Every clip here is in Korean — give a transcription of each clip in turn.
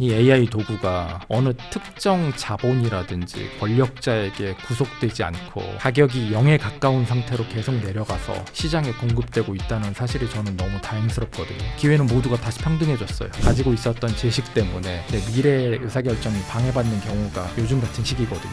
이 AI 도구가 어느 특정 자본이라든지 권력자에게 구속되지 않고 가격이 0에 가까운 상태로 계속 내려가서 시장에 공급되고 있다는 사실이 저는 너무 다행스럽거든요. 기회는 모두가 다시 평등해졌어요. 가지고 있었던 지식 때문에 내 미래의 의사결정이 방해받는 경우가 요즘 같은 시기거든요.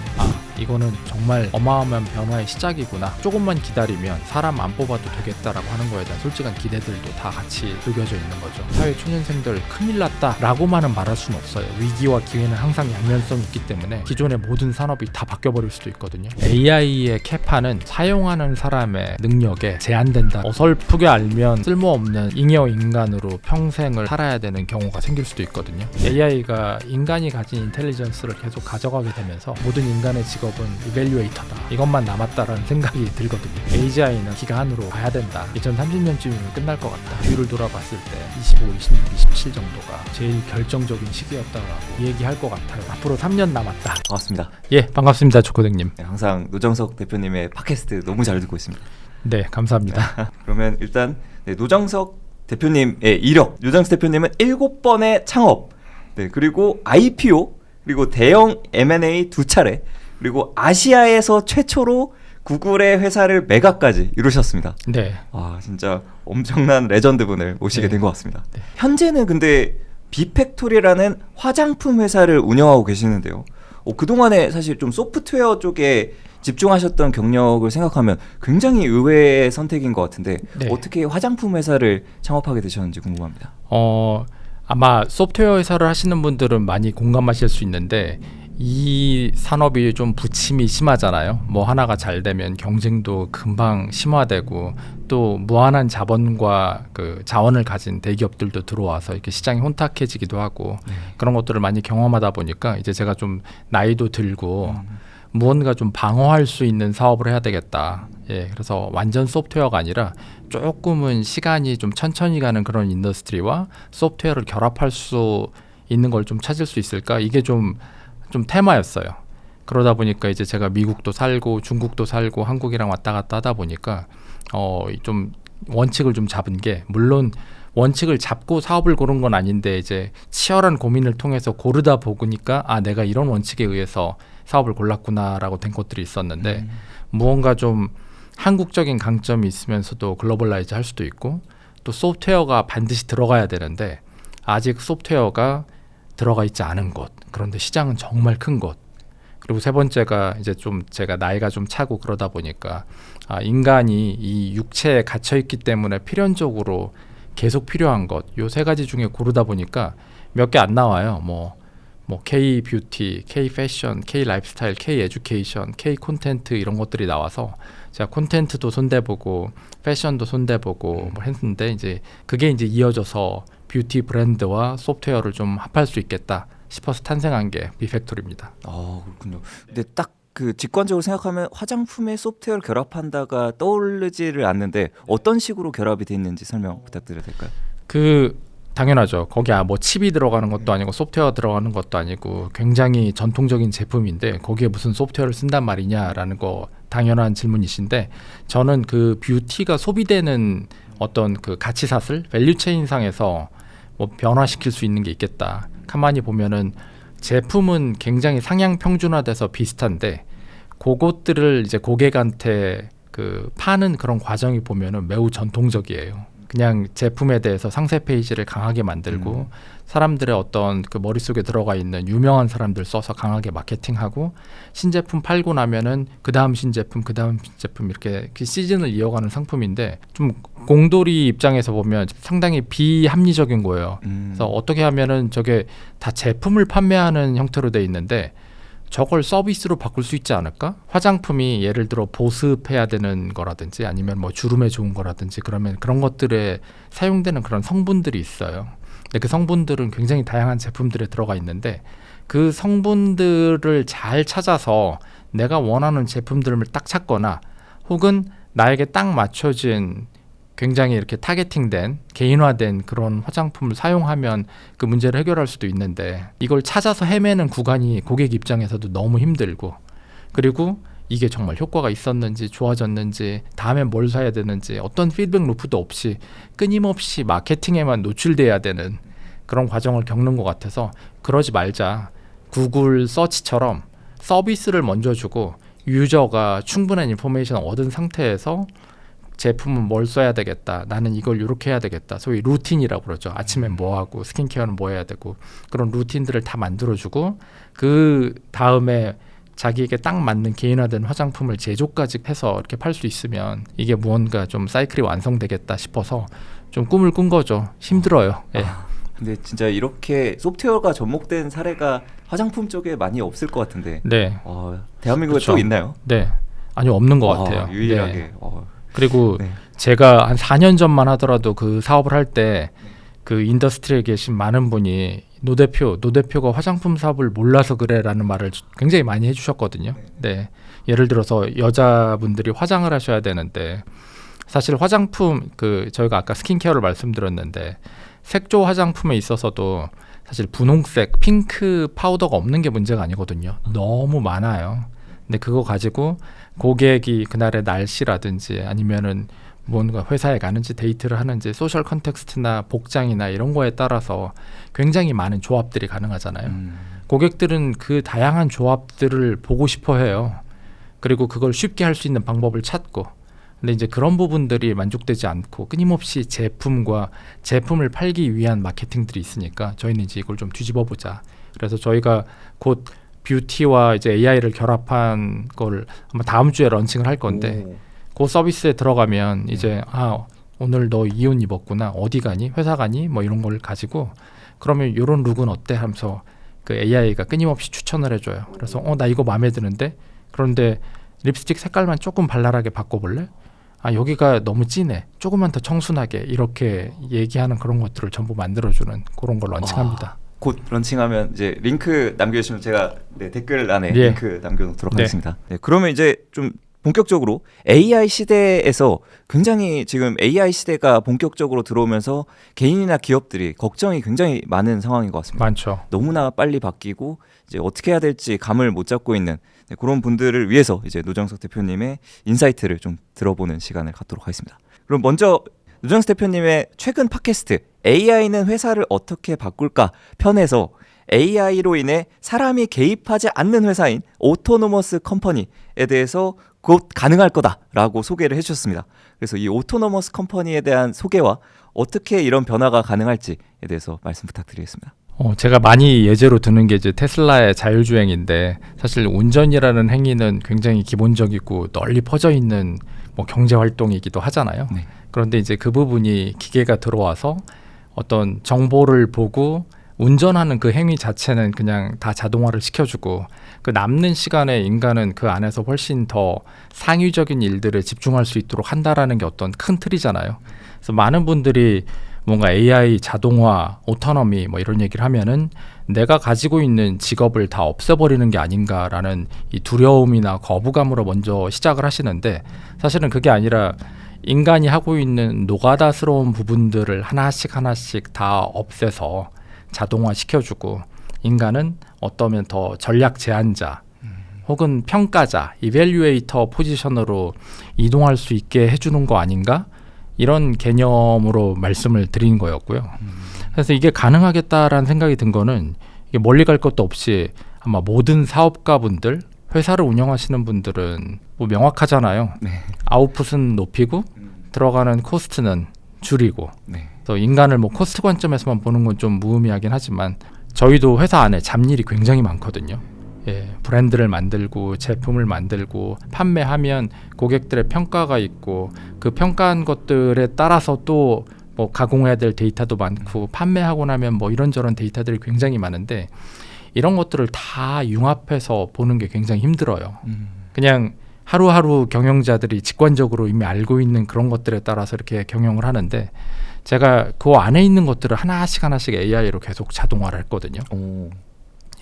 이거는 정말 어마어마한 변화의 시작이구나. 조금만 기다리면 사람 안 뽑아도 되겠다라고 하는 거에 대한 솔직한 기대들도 다 같이 녹여져 있는 거죠. 사회 초년생들 큰일 났다 라고만은 말할 수는 없어요. 위기와 기회는 항상 양면성이 있기 때문에 기존의 모든 산업이 다 바뀌어버릴 수도 있거든요. AI의 캐파는 사용하는 사람의 능력에 제한된다. 어설프게 알면 쓸모없는 잉여 인간으로 평생을 살아야 되는 경우가 생길 수도 있거든요. AI가 인간이 가진 인텔리전스를 계속 가져가게 되면서 모든 인간의 직업은 이밸류에이터다. 이것만 남았다라는 생각이 들거든요. AGI는 기가 한으로 가야 된다. 2030년쯤이면 끝날 것 같다. 뒤를 돌아봤을 때 25, 26, 27 정도가 제일 결정적인 시기였다라고 얘기할 것 같아요. 앞으로 3년 남았다. 반갑습니다. 예, 반갑습니다. 조코댕님. 네, 항상 노정석 대표님의 팟캐스트 너무 잘 듣고 있습니다. 네, 감사합니다. 그러면 일단 노정석 대표님의 이력. 노정석 대표님은 7번의 창업, 그리고 IPO, 그리고 대형 M&A 2차례, 그리고 아시아에서 최초로 구글의 회사를 매각까지 이루셨습니다. 네. 진짜 엄청난 레전드 분을 모시게 된 것 같습니다. 네. 현재는 근데 비팩토리라는 화장품 회사를 운영하고 계시는데요. 그동안에 사실 좀 소프트웨어 쪽에 집중하셨던 경력을 생각하면 굉장히 의외의 선택인 것 같은데 네. 어떻게 화장품 회사를 창업하게 되셨는지 궁금합니다. 아마 소프트웨어 회사를 하시는 분들은 많이 공감하실 수 있는데 이 산업이 좀 부침이 심하잖아요. 뭐 하나가 잘 되면 경쟁도 금방 심화되고 또 무한한 자본과 그 자원을 가진 대기업들도 들어와서 이렇게 시장이 혼탁해지기도 하고 그런 것들을 많이 경험하다 보니까 이제 제가 좀 나이도 들고 무언가 좀 방어할 수 있는 사업을 해야 되겠다. 예, 그래서 완전 소프트웨어가 아니라 조금은 시간이 좀 천천히 가는 그런 인더스트리와 소프트웨어를 결합할 수 있는 걸 좀 찾을 수 있을까? 이게 좀 테마였어요. 그러다 보니까 이제 제가 미국도 살고 중국도 살고 한국이랑 왔다 갔다 하다 보니까 좀 원칙을 좀 잡은 게, 물론 원칙을 잡고 사업을 고른 건 아닌데 이제 치열한 고민을 통해서 고르다 보니까 내가 이런 원칙에 의해서 사업을 골랐구나라고 된 것들이 있었는데 무언가 좀 한국적인 강점이 있으면서도 글로벌라이즈 할 수도 있고 또 소프트웨어가 반드시 들어가야 되는데 아직 소프트웨어가 들어가 있지 않은 곳, 그런데 시장은 정말 큰 곳, 그리고 세 번째가 이제 좀 제가 나이가 좀 차고 그러다 보니까 인간이 이 육체에 갇혀 있기 때문에 필연적으로 계속 필요한 것, 요 세 가지 중에 고르다 보니까 몇 개 안 나와요. 뭐 K 뷰티, K 패션, K 라이프스타일, K 에듀케이션, K 콘텐트 이런 것들이 나와서 제가 콘텐트도 손대보고 패션도 손대보고 뭐 했는데 이제 그게 이제 이어져서 뷰티 브랜드와 소프트웨어를 좀 합할 수 있겠다 싶어서 탄생한 게 비팩토리입니다. 그렇군요. 근데 딱 그 직관적으로 생각하면 화장품에 소프트웨어를 결합한다가 떠오르지를 않는데 어떤 식으로 결합이 돼 있는지 설명 부탁드려도 될까요? 당연하죠. 거기 뭐 칩이 들어가는 것도 아니고 소프트웨어 들어가는 것도 아니고 굉장히 전통적인 제품인데 거기에 무슨 소프트웨어를 쓴단 말이냐라는 거 당연한 질문이신데, 저는 그 뷰티가 소비되는 어떤 그 가치사슬, 밸류체인상에서 뭐 변화시킬 수 있는 게 있겠다. 가만히 보면은 제품은 굉장히 상향 평준화돼서 비슷한데 그것들을 이제 고객한테 그 파는 그런 과정이 보면은 매우 전통적이에요. 그냥 제품에 대해서 상세 페이지를 강하게 만들고 사람들의 어떤 그 머릿속에 들어가 있는 유명한 사람들 써서 강하게 마케팅하고 신제품 팔고 나면은 그 다음 신제품 이렇게 시즌을 이어가는 상품인데 좀 공돌이 입장에서 보면 상당히 비합리적인 거예요. 그래서 어떻게 하면은 저게 다 제품을 판매하는 형태로 돼 있는데 저걸 서비스로 바꿀 수 있지 않을까? 화장품이 예를 들어 보습해야 되는 거라든지 아니면 뭐 주름에 좋은 거라든지 그러면 그런 것들에 사용되는 그런 성분들이 있어요. 근데 그 성분들은 굉장히 다양한 제품들에 들어가 있는데 그 성분들을 잘 찾아서 내가 원하는 제품들을 딱 찾거나 혹은 나에게 딱 맞춰진 굉장히 이렇게 타겟팅된 개인화된 그런 화장품을 사용하면 그 문제를 해결할 수도 있는데 이걸 찾아서 헤매는 구간이 고객 입장에서도 너무 힘들고, 그리고 이게 정말 효과가 있었는지 좋아졌는지 다음에 뭘 사야 되는지 어떤 피드백 루프도 없이 끊임없이 마케팅에만 노출돼야 되는 그런 과정을 겪는 것 같아서 그러지 말자. 구글 서치처럼 서비스를 먼저 주고 유저가 충분한 인포메이션을 얻은 상태에서 제품은 뭘 써야 되겠다. 나는 이걸 이렇게 해야 되겠다. 소위 루틴이라고 그러죠. 아침엔 뭐 하고 스킨케어는 뭐 해야 되고 그런 루틴들을 다 만들어주고 그 다음에 자기에게 딱 맞는 개인화된 화장품을 제조까지 해서 이렇게 팔 수 있으면 이게 무언가 좀 사이클이 완성되겠다 싶어서 좀 꿈을 꾼 거죠. 힘들어요. 예. 근데 진짜 이렇게 소프트웨어가 접목된 사례가 화장품 쪽에 많이 없을 것 같은데. 네. 대한민국에 그렇죠. 또 있나요? 네. 아니요, 없는 것 같아요. 유일하게. 네. 그리고 네. 제가 한 4년 전만 하더라도 그 사업을 할 때 그 인더스트리에 계신 많은 분이 노 대표가 화장품 사업을 몰라서 그래라는 말을 굉장히 많이 해주셨거든요. 네. 예를 들어서 여자분들이 화장을 하셔야 되는데 사실 화장품 저희가 아까 스킨케어를 말씀드렸는데 색조 화장품에 있어서도 사실 분홍색, 핑크 파우더가 없는 게 문제가 아니거든요. 너무 많아요. 근데 그거 가지고 고객이 그날의 날씨라든지 아니면은 뭔가 회사에 가는지 데이트를 하는지 소셜 컨텍스트나 복장이나 이런 거에 따라서 굉장히 많은 조합들이 가능하잖아요. 고객들은 그 다양한 조합들을 보고 싶어 해요. 그리고 그걸 쉽게 할 수 있는 방법을 찾고 근데 이제 그런 부분들이 만족되지 않고 끊임없이 제품을 팔기 위한 마케팅들이 있으니까 저희는 이제 이걸 좀 뒤집어 보자. 그래서 저희가 곧 뷰티와 이제 AI를 결합한 걸 아마 다음 주에 런칭을 할 건데 그 서비스에 들어가면 이제 오늘 너 이 옷 입었구나. 어디 가니? 회사 가니? 뭐 이런 걸 가지고 그러면 이런 룩은 어때? 하면서 그 AI가 끊임없이 추천을 해줘요. 그래서 나 이거 마음에 드는데 그런데 립스틱 색깔만 조금 발랄하게 바꿔볼래? 여기가 너무 진해. 조금만 더 청순하게 이렇게 얘기하는 그런 것들을 전부 만들어주는 그런 걸 런칭합니다. 곧 런칭하면 이제 링크 남겨주시면 제가 댓글 안에 예. 링크 남겨놓도록 하겠습니다. 네, 그러면 이제 좀 본격적으로 AI 시대에서 굉장히 지금 AI 시대가 본격적으로 들어오면서 개인이나 기업들이 걱정이 굉장히 많은 상황인 것 같습니다. 많죠. 너무나 빨리 바뀌고 이제 어떻게 해야 될지 감을 못 잡고 있는 그런 분들을 위해서 이제 노정석 대표님의 인사이트를 좀 들어보는 시간을 갖도록 하겠습니다. 그럼 먼저 노정석 대표님의 최근 팟캐스트 AI는 회사를 어떻게 바꿀까 편에서 AI로 인해 사람이 개입하지 않는 회사인 오토노머스 컴퍼니에 대해서 곧 가능할 거다라고 소개를 해주셨습니다. 그래서 이 오토노머스 컴퍼니에 대한 소개와 어떻게 이런 변화가 가능할지에 대해서 말씀 부탁드리겠습니다. 제가 많이 예제로 드는 게 이제 테슬라의 자율주행인데 사실 운전이라는 행위는 굉장히 기본적이고 널리 퍼져 있는 뭐 경제 활동이기도 하잖아요. 네. 그런데 이제 그 부분이 기계가 들어와서 어떤 정보를 보고 운전하는 그 행위 자체는 그냥 다 자동화를 시켜주고 그 남는 시간에 인간은 그 안에서 훨씬 더 상위적인 일들에 집중할 수 있도록 한다라는 게 어떤 큰 틀이잖아요. 그래서 많은 분들이 뭔가 AI, 자동화, 오토노미 뭐 이런 얘기를 하면은 내가 가지고 있는 직업을 다 없애버리는 게 아닌가라는 이 두려움이나 거부감으로 먼저 시작을 하시는데 사실은 그게 아니라 인간이 하고 있는 노가다스러운 부분들을 하나씩 다 없애서 자동화 시켜주고 인간은 어떠면 더 전략 제안자 혹은 평가자, 이밸류에이터 포지션으로 이동할 수 있게 해주는 거 아닌가? 이런 개념으로 말씀을 드린 거였고요. 그래서 이게 가능하겠다라는 생각이 든 거는 이게 멀리 갈 것도 없이 아마 모든 사업가분들, 회사를 운영하시는 분들은 뭐 명확하잖아요. 네. 아웃풋은 높이고 들어가는 코스트는 줄이고 네. 그래서 인간을 뭐 코스트 관점에서만 보는 건 좀 무의미하긴 하지만 저희도 회사 안에 잡일이 굉장히 많거든요. 예, 브랜드를 만들고 제품을 만들고 판매하면 고객들의 평가가 있고 그 평가한 것들에 따라서 또 뭐 가공해야 될 데이터도 많고 판매하고 나면 뭐 이런저런 데이터들이 굉장히 많은데 이런 것들을 다 융합해서 보는 게 굉장히 힘들어요. 그냥 하루하루 경영자들이 직관적으로 이미 알고 있는 그런 것들에 따라서 이렇게 경영을 하는데 제가 그 안에 있는 것들을 하나씩 AI로 계속 자동화를 했거든요.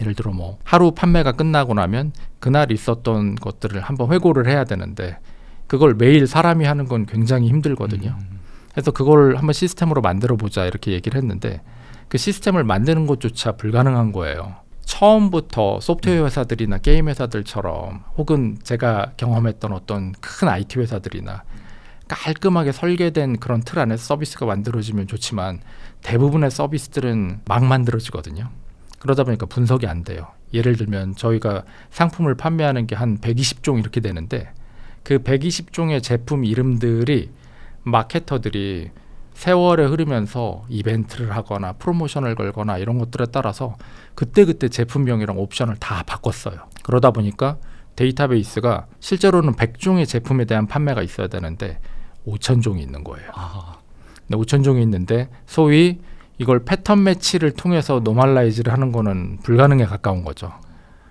예를 들어 뭐 하루 판매가 끝나고 나면 그날 있었던 것들을 한번 회고를 해야 되는데 그걸 매일 사람이 하는 건 굉장히 힘들거든요. 그래서 그걸 한번 시스템으로 만들어 보자 이렇게 얘기를 했는데 그 시스템을 만드는 것조차 불가능한 거예요. 처음부터 소프트웨어 회사들이나 게임 회사들처럼 혹은 제가 경험했던 어떤 큰 IT 회사들이나 깔끔하게 설계된 그런 틀 안에서 서비스가 만들어지면 좋지만 대부분의 서비스들은 막 만들어지거든요. 그러다 보니까 분석이 안 돼요. 예를 들면 저희가 상품을 판매하는 게 한 120종 이렇게 되는데 그 120종의 제품 이름들이 마케터들이 세월에 흐르면서 이벤트를 하거나 프로모션을 걸거나 이런 것들에 따라서 그때그때 제품명이랑 옵션을 다 바꿨어요. 그러다 보니까 데이터베이스가 실제로는 100종의 제품에 대한 판매가 있어야 되는데 5,000종이 있는 거예요. 근데 5,000종이 있는데 소위 이걸 패턴 매치를 통해서 노멀라이즈를 하는 거는 불가능에 가까운 거죠.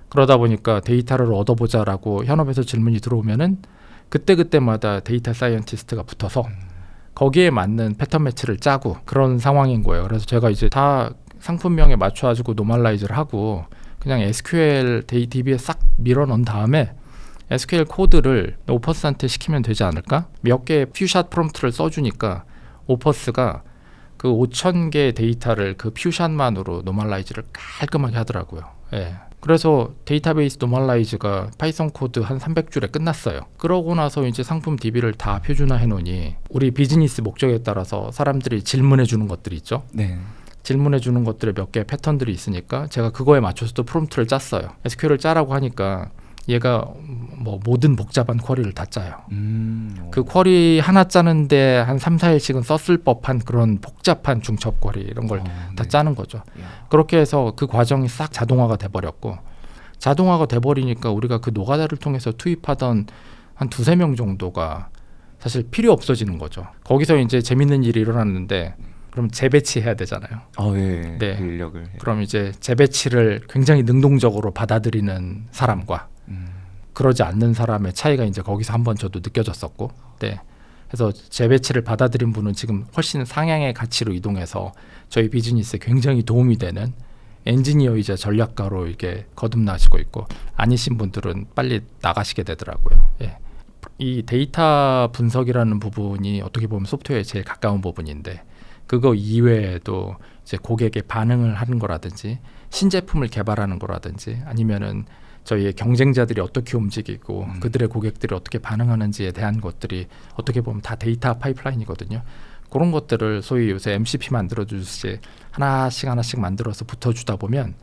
그러다 보니까 데이터를 얻어보자라고 현업에서 질문이 들어오면은 그때그때마다 데이터 사이언티스트가 붙어서 거기에 맞는 패턴 매치를 짜고 그런 상황인 거예요. 그래서 제가 이제 다 상품명에 맞춰가지고 노멀라이즈를 하고 그냥 SQL DB에 싹 밀어 넣은 다음에 SQL 코드를 오퍼스한테 시키면 되지 않을까? 몇 개의 퓨샷 프롬프트를 써주니까 오퍼스가 그 5,000개의 데이터를 그 퓨샷만으로 노멀라이즈를 깔끔하게 하더라고요. 예. 그래서 데이터베이스 노멀라이즈가 파이썬 코드 한 300줄에 끝났어요. 그러고 나서 이제 상품 DB를 다 표준화해 놓으니 우리 비즈니스 목적에 따라서 사람들이 질문해 주는 것들이 있죠. 네. 질문해 주는 것들에 몇 개의 패턴들이 있으니까 제가 그거에 맞춰서 또 프롬프트를 짰어요. SQL을 짜라고 하니까 얘가 뭐 모든 복잡한 쿼리를 다 짜요. 그 쿼리 하나 짜는데 한 3, 4일씩은 썼을 법한 그런 복잡한 중첩 쿼리 이런 걸 다 짜는 거죠. 그렇게 해서 그 과정이 싹 자동화가 돼버렸고 자동화가 돼버리니까 우리가 그 노가다를 통해서 투입하던 한 2-3명 정도가 사실 필요 없어지는 거죠. 거기서 이제 재밌는 일이 일어났는데 그럼 재배치해야 되잖아요. 네. 네. 그 인력을. 그럼 이제 재배치를 굉장히 능동적으로 받아들이는 사람과 그러지 않는 사람의 차이가 이제 거기서 한번 저도 느껴졌었고, 네. 그래서 재배치를 받아들인 분은 지금 훨씬 상향의 가치로 이동해서 저희 비즈니스에 굉장히 도움이 되는 엔지니어이자 전략가로 이렇게 거듭나시고 있고, 아니신 분들은 빨리 나가시게 되더라고요. 예. 이 데이터 분석이라는 부분이 어떻게 보면 소프트웨어에 제일 가까운 부분인데, 그거 이외에도 이제 고객의 반응을 하는 거라든지 신제품을 개발하는 거라든지 아니면은 저희의 경쟁자들이 어떻게 움직이고 그들의 고객들이 어떻게 반응하는지에 대한 것들이 어떻게 보면 다 데이터 파이프라인이거든요. 그런 것들을 소위 요새 MCP 만들어주듯이 하나씩 만들어서 붙어주다 보면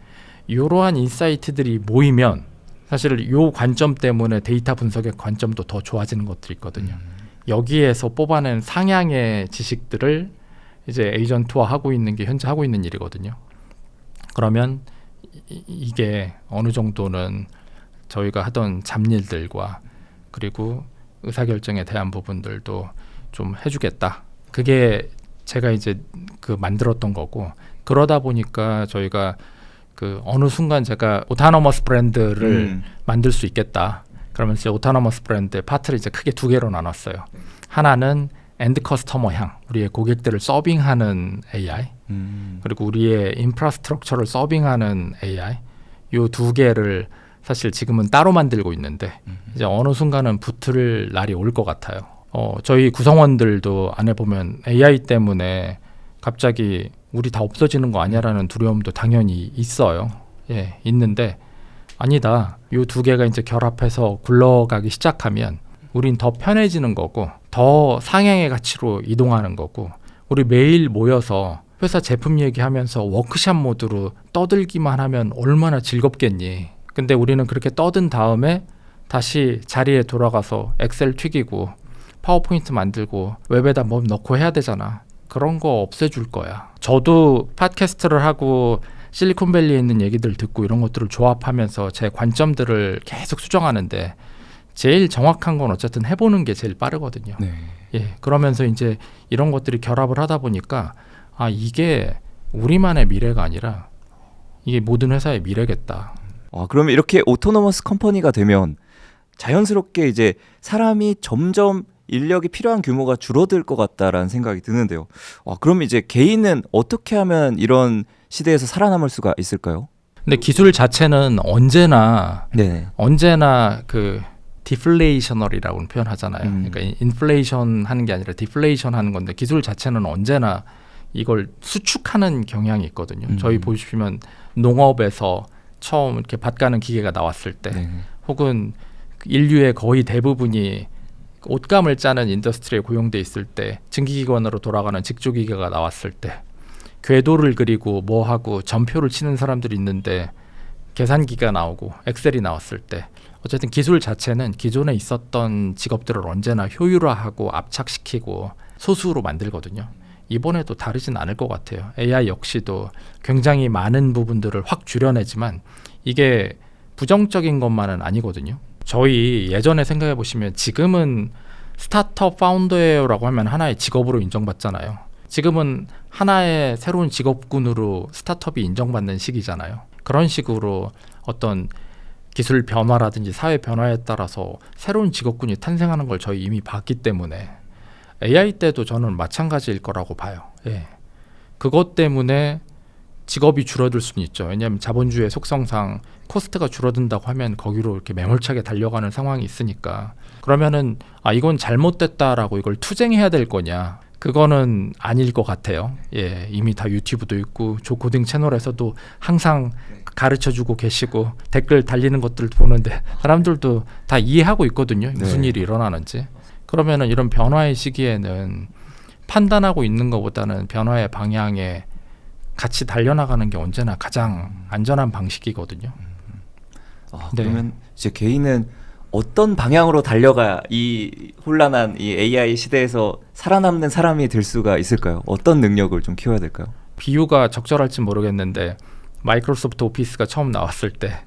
이러한 인사이트들이 모이면 사실 이 관점 때문에 데이터 분석의 관점도 더 좋아지는 것들이 있거든요. 여기에서 뽑아낸 상향의 지식들을 이제 에이전트화하고 있는 게 현재 하고 있는 일이거든요. 그러면 이게 어느 정도는 저희가 하던 잡일들과 그리고 의사결정에 대한 부분들도 좀 해주겠다. 그게 제가 이제 그 만들었던 거고, 그러다 보니까 저희가 그 어느 순간 제가 오토노머스 브랜드를 만들 수 있겠다. 그러면 이제 오토노머스 브랜드의 파트를 이제 크게 2개로 나눴어요. 하나는 엔드 커스터머향, 우리의 고객들을 서빙하는 AI, 그리고 우리의 인프라스트럭처를 서빙하는 AI, 이 2개를 사실 지금은 따로 만들고 있는데 이제 어느 순간은 붙을 날이 올 것 같아요. 저희 구성원들도 안에 보면 AI 때문에 갑자기 우리 다 없어지는 거 아니야라는 두려움도 당연히 있어요. 예, 있는데 아니다. 이 2개가 이제 결합해서 굴러가기 시작하면 우린 더 편해지는 거고 더 상향의 가치로 이동하는 거고, 우리 매일 모여서 회사 제품 얘기하면서 워크샵 모드로 떠들기만 하면 얼마나 즐겁겠니. 근데 우리는 그렇게 떠든 다음에 다시 자리에 돌아가서 엑셀 튀기고 파워포인트 만들고 웹에다 뭐 넣고 해야 되잖아. 그런 거 없애줄 거야. 저도 팟캐스트를 하고 실리콘밸리에 있는 얘기들 듣고 이런 것들을 조합하면서 제 관점들을 계속 수정하는데 제일 정확한 건 어쨌든 해보는 게 제일 빠르거든요. 네. 예, 그러면서 이제 이런 것들이 결합을 하다 보니까 아, 이게 우리만의 미래가 아니라 이게 모든 회사의 미래겠다. 그러면 이렇게 오토노머스 컴퍼니가 되면 자연스럽게 이제 사람이 점점 인력이 필요한 규모가 줄어들 것 같다라는 생각이 드는데요. 그럼 이제 개인은 어떻게 하면 이런 시대에서 살아남을 수가 있을까요? 근데 기술 자체는 언제나 그 디플레이셔널이라고 표현하잖아요. 그러니까 인플레이션 하는 게 아니라 디플레이션 하는 건데 기술 자체는 언제나 이걸 수축하는 경향이 있거든요. 저희 보시면 농업에서 처음 이렇게 밭 가는 기계가 나왔을 때 혹은 인류의 거의 대부분이 옷감을 짜는 인더스트리에 고용돼 있을 때, 증기기관으로 돌아가는 직조기계가 나왔을 때, 궤도를 그리고 뭐 하고 점표를 치는 사람들이 있는데 계산기가 나오고 엑셀이 나왔을 때, 어쨌든 기술 자체는 기존에 있었던 직업들을 언제나 효율화하고 압착시키고 소수로 만들거든요. 이번에도 다르진 않을 것 같아요. AI 역시도 굉장히 많은 부분들을 확 줄여내지만 이게 부정적인 것만은 아니거든요. 저희 예전에 생각해 보시면 지금은 스타트업 파운더라고 하면 하나의 직업으로 인정받잖아요. 지금은 하나의 새로운 직업군으로 스타트업이 인정받는 시기잖아요. 그런 식으로 어떤 기술 변화라든지 사회 변화에 따라서 새로운 직업군이 탄생하는 걸 저희 이미 봤기 때문에 AI 때도 저는 마찬가지일 거라고 봐요. 예. 그것 때문에 직업이 줄어들 수는 있죠. 왜냐하면 자본주의 속성상 코스트가 줄어든다고 하면 거기로 이렇게 매몰차게 달려가는 상황이 있으니까. 그러면은 이건 잘못됐다라고 이걸 투쟁해야 될 거냐? 그거는 아닐 것 같아요. 예, 이미 다 유튜브도 있고 조코딩 채널에서도 항상 가르쳐주고 계시고 댓글 달리는 것들 보는데 사람들도 다 이해하고 있거든요. 무슨 일이 일어나는지. 그러면은 이런 변화의 시기에는 판단하고 있는 것보다는 변화의 방향에 같이 달려나가는 게 언제나 가장 안전한 방식이거든요. 그러면 이제 개인은 어떤 방향으로 달려가야 이 혼란한 이 AI 시대에서 살아남는 사람이 될 수가 있을까요? 어떤 능력을 좀 키워야 될까요? 비유가 적절할지 모르겠는데 마이크로소프트 오피스가 처음 나왔을 때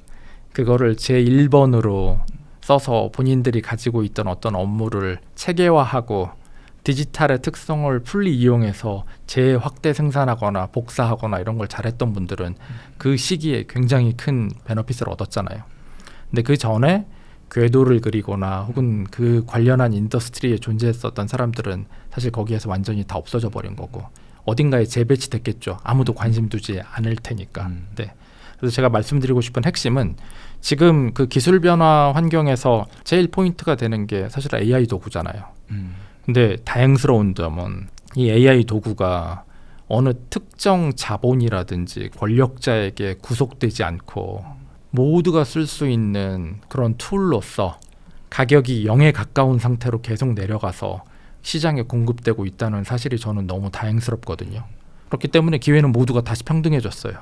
그거를 제1번으로 써서 본인들이 가지고 있던 어떤 업무를 체계화하고 디지털의 특성을 풀리 이용해서 재확대 생산하거나 복사하거나 이런 걸 잘했던 분들은 그 시기에 굉장히 큰 베너핏을 얻었잖아요. 근데 그 전에 궤도를 그리거나 혹은 그 관련한 인더스트리에 존재했었던 사람들은 사실 거기에서 완전히 다 없어져 버린 거고 어딘가에 재배치됐겠죠. 아무도 관심 두지 않을 테니까. 네. 그래서 제가 말씀드리고 싶은 핵심은 지금 그 기술 변화 환경에서 제일 포인트가 되는 게 사실 AI 도구잖아요. 근데 다행스러운 점은 이 AI 도구가 어느 특정 자본이라든지 권력자에게 구속되지 않고 모두가 쓸 수 있는 그런 툴로서 가격이 0에 가까운 상태로 계속 내려가서 시장에 공급되고 있다는 사실이 저는 너무 다행스럽거든요. 그렇기 때문에 기회는 모두가 다시 평등해졌어요.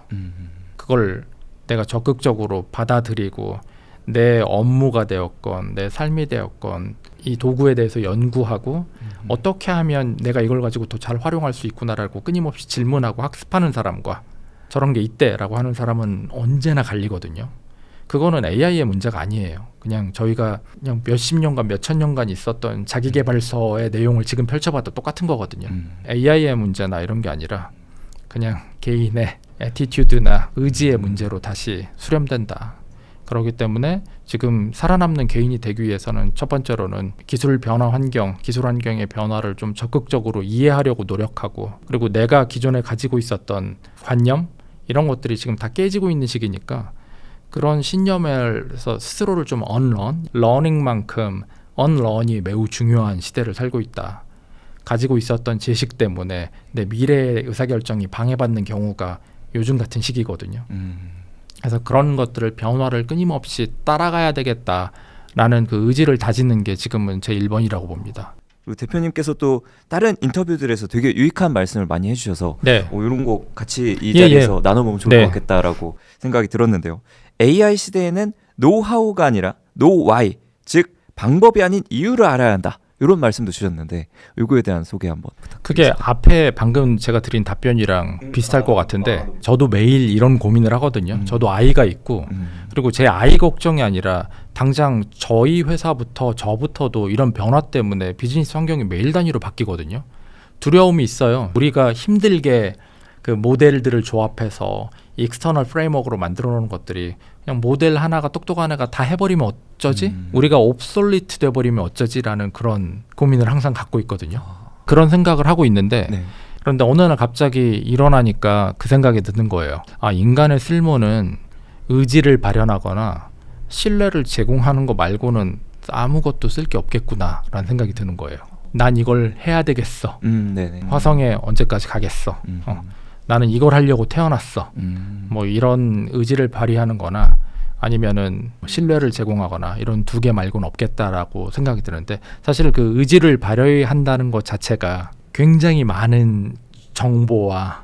그걸 내가 적극적으로 받아들이고 내 업무가 되었건 내 삶이 되었건 이 도구에 대해서 연구하고 어떻게 하면 내가 이걸 가지고 더 잘 활용할 수 있구나라고 끊임없이 질문하고 학습하는 사람과 저런 게 있대라고 하는 사람은 언제나 갈리거든요. 그거는 AI의 문제가 아니에요. 그냥 저희가 그냥 몇십 년간 몇천 년간 있었던 자기계발서의 내용을 지금 펼쳐봐도 똑같은 거거든요. AI의 문제나 이런 게 아니라 그냥 개인의 애티튜드나 의지의 문제로 다시 수렴된다. 그렇기 때문에 지금 살아남는 개인이 되기 위해서는 첫 번째로는 기술 변화 환경, 기술 환경의 변화를 좀 적극적으로 이해하려고 노력하고 그리고 내가 기존에 가지고 있었던 관념 이런 것들이 지금 다 깨지고 있는 시기니까 그런 신념에서 스스로를 좀 언런, 러닝만큼 언런이 매우 중요한 시대를 살고 있다. 가지고 있었던 지식 때문에 내 미래의 의사결정이 방해받는 경우가 요즘 같은 시기거든요. 그래서 그런 것들을 변화를 끊임없이 따라가야 되겠다라는 그 의지를 다지는 게 지금은 제 1번이라고 봅니다. 그리고 대표님께서 또 다른 인터뷰들에서 되게 유익한 말씀을 많이 해주셔서 네. 이런 거 같이 이 자리에서 나눠보면 좋을 네. 것 같겠다라고 생각이 들었는데요. AI 시대에는 노하우가 아니라 노와이, 즉 방법이 아닌 이유를 알아야 한다. 이런 말씀도 주셨는데 이거에 대한 소개 한번 부탁드립니다. 그게 앞에 방금 제가 드린 답변이랑 비슷할 것 같은데 저도 매일 이런 고민을 하거든요. 저도 아이가 있고 그리고 제 아이 걱정이 아니라 당장 저희 회사부터 저부터도 이런 변화 때문에 비즈니스 환경이 매일 단위로 바뀌거든요. 두려움이 있어요. 우리가 힘들게 그 모델들을 조합해서 익스터널 프레임워크로 만들어 놓은 것들이 그냥 모델 하나가 똑똑한 애가 다 해버리면 어쩌지? 우리가 옵솔리트 돼버리면 어쩌지라는 그런 고민을 항상 갖고 있거든요. 그런 생각을 하고 있는데 네. 그런데 어느 날 갑자기 일어나니까 그 생각이 드는 거예요. 인간의 쓸모는 의지를 발현하거나 신뢰를 제공하는 거 말고는 아무것도 쓸 게 없겠구나라는 생각이 드는 거예요. 난 이걸 해야 되겠어. 화성에 언제까지 가겠어. 나는 이걸 하려고 태어났어. 뭐 이런 의지를 발휘하는 거나 아니면은 신뢰를 제공하거나 이런 두 개 말고는 없겠다라고 생각이 드는데 사실 그 의지를 발휘한다는 것 자체가 굉장히 많은 정보와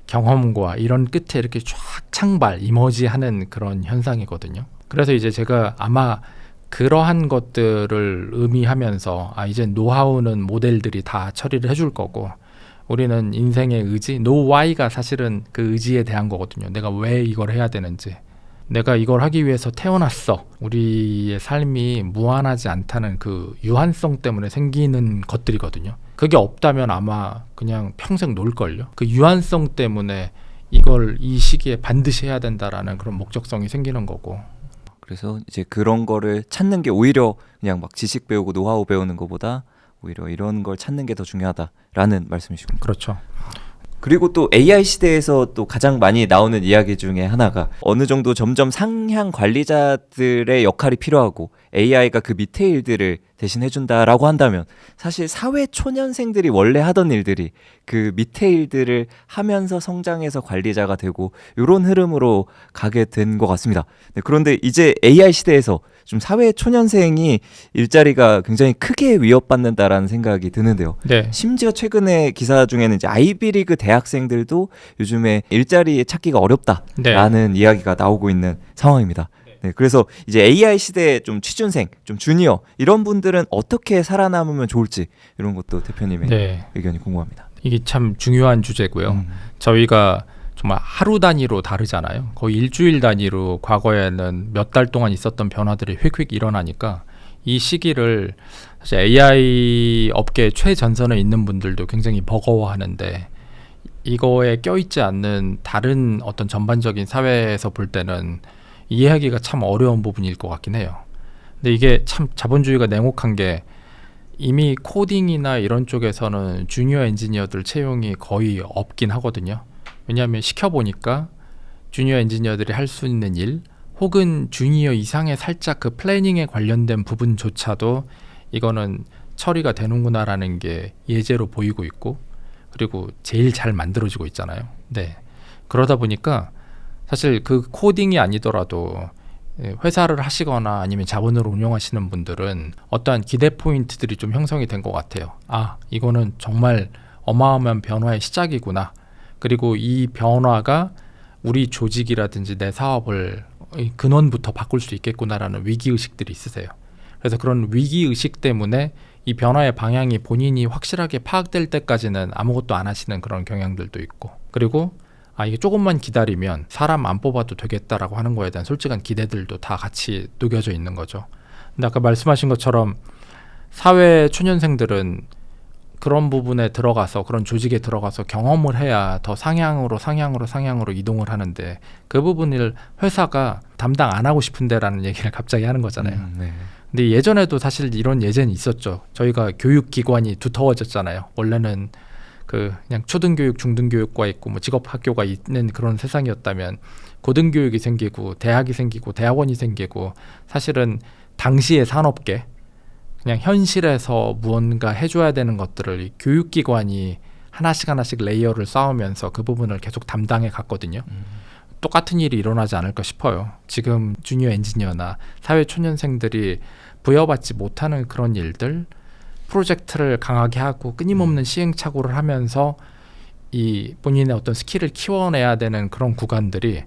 경험과 이런 끝에 이렇게 쫙 창발 이머지하는 그런 현상이거든요. 그래서 이제 제가 아마 그러한 것들을 의미하면서 이제 노하우는 모델들이 다 처리를 해줄 거고 우리는 인생의 의지, no why가 사실은 그 의지에 대한 거거든요. 내가 왜 이걸 해야 되는지, 내가 이걸 하기 위해서 태어났어. 우리의 삶이 무한하지 않다는 그 유한성 때문에 생기는 것들이거든요. 그게 없다면 아마 그냥 평생 놀걸요. 그 유한성 때문에 이걸 이 시기에 반드시 해야 된다라는 그런 목적성이 생기는 거고. 그래서 이제 그런 거를 찾는 게 오히려 그냥 막 지식 배우고 노하우 배우는 것보다 오히려 이런 걸 찾는 게 더 중요하다라는 말씀이시군요. 그렇죠. 그리고 또 AI 시대에서 또 가장 많이 나오는 이야기 중에 하나가 어느 정도 점점 상향 관리자들의 역할이 필요하고 AI가 그 밑에 일들을 대신 해준다라고 한다면 사실 사회 초년생들이 원래 하던 일들이 그 밑에 일들을 하면서 성장해서 관리자가 되고 이런 흐름으로 가게 된 것 같습니다. 네, 그런데 이제 AI 시대에서 좀 사회 초년생이 일자리가 굉장히 크게 위협받는다라는 생각이 드는데요. 네. 심지어 최근에 기사 중에는 이제 아이비리그 대학생들도 요즘에 일자리 찾기가 어렵다라는 이야기가 나오고 있는 상황입니다. 네, 그래서 이제 AI 시대에 좀 취준생, 좀 주니어 이런 분들은 어떻게 살아남으면 좋을지 이런 것도 대표님의 의견이 궁금합니다. 이게 참 중요한 주제고요. 저희가 정말 하루 단위로 다르잖아요. 거의 일주일 단위로 과거에는 몇 달 동안 있었던 변화들이 휙휙 일어나니까 이 시기를 사실 AI 업계 최전선에 있는 분들도 굉장히 버거워하는데 이거에 껴있지 않는 다른 어떤 전반적인 사회에서 볼 때는 이해하기가 참 어려운 부분일 것 같긴 해요. 근데 이게 참 자본주의가 냉혹한 게 이미 코딩이나 이런 쪽에서는 주니어 엔지니어들 채용이 거의 없긴 하거든요. 왜냐하면 시켜보니까 주니어 엔지니어들이 할 수 있는 일 혹은 주니어 이상의 살짝 그 플래닝에 관련된 부분조차도 이거는 처리가 되는구나라는 게 예제로 보이고 있고 그리고 제일 잘 만들어지고 있잖아요. 네. 그러다 보니까 사실 그 코딩이 아니더라도 회사를 하시거나 아니면 자본으로 운영하시는 분들은 어떠한 기대 포인트들이 좀 형성이 된 것 같아요. 이거는 정말 어마어마한 변화의 시작이구나. 그리고 이 변화가 우리 조직이라든지 내 사업을 근원부터 바꿀 수 있겠구나라는 위기의식들이 있으세요. 그래서 그런 위기의식 때문에 이 변화의 방향이 본인이 확실하게 파악될 때까지는 아무것도 안 하시는 그런 경향들도 있고 그리고 이게 조금만 기다리면 사람 안 뽑아도 되겠다라고 하는 거에 대한 솔직한 기대들도 다 같이 녹여져 있는 거죠. 근데 아까 말씀하신 것처럼 사회 초년생들은 그런 부분에 들어가서 그런 조직에 들어가서 경험을 해야 더 상향으로 이동을 하는데 그 부분을 회사가 담당 안 하고 싶은데라는 얘기를 갑자기 하는 거잖아요. 근데 예전에도 사실 이런 예제는 있었죠. 저희가 교육기관이 두터워졌잖아요. 원래는 그냥 초등교육, 중등교육과 있고 뭐 직업학교가 있는 그런 세상이었다면 고등교육이 생기고 대학이 생기고 대학원이 생기고 사실은 당시의 산업계 그냥 현실에서 무언가 해줘야 되는 것들을 이 교육기관이 하나씩 레이어를 쌓으면서 그 부분을 계속 담당해 갔거든요. 똑같은 일이 일어나지 않을까 싶어요. 지금 주니어 엔지니어나 사회 초년생들이 부여받지 못하는 그런 일들 프로젝트를 강하게 하고 끊임없는 시행착오를 하면서 이 본인의 어떤 스킬을 키워내야 되는 그런 구간들이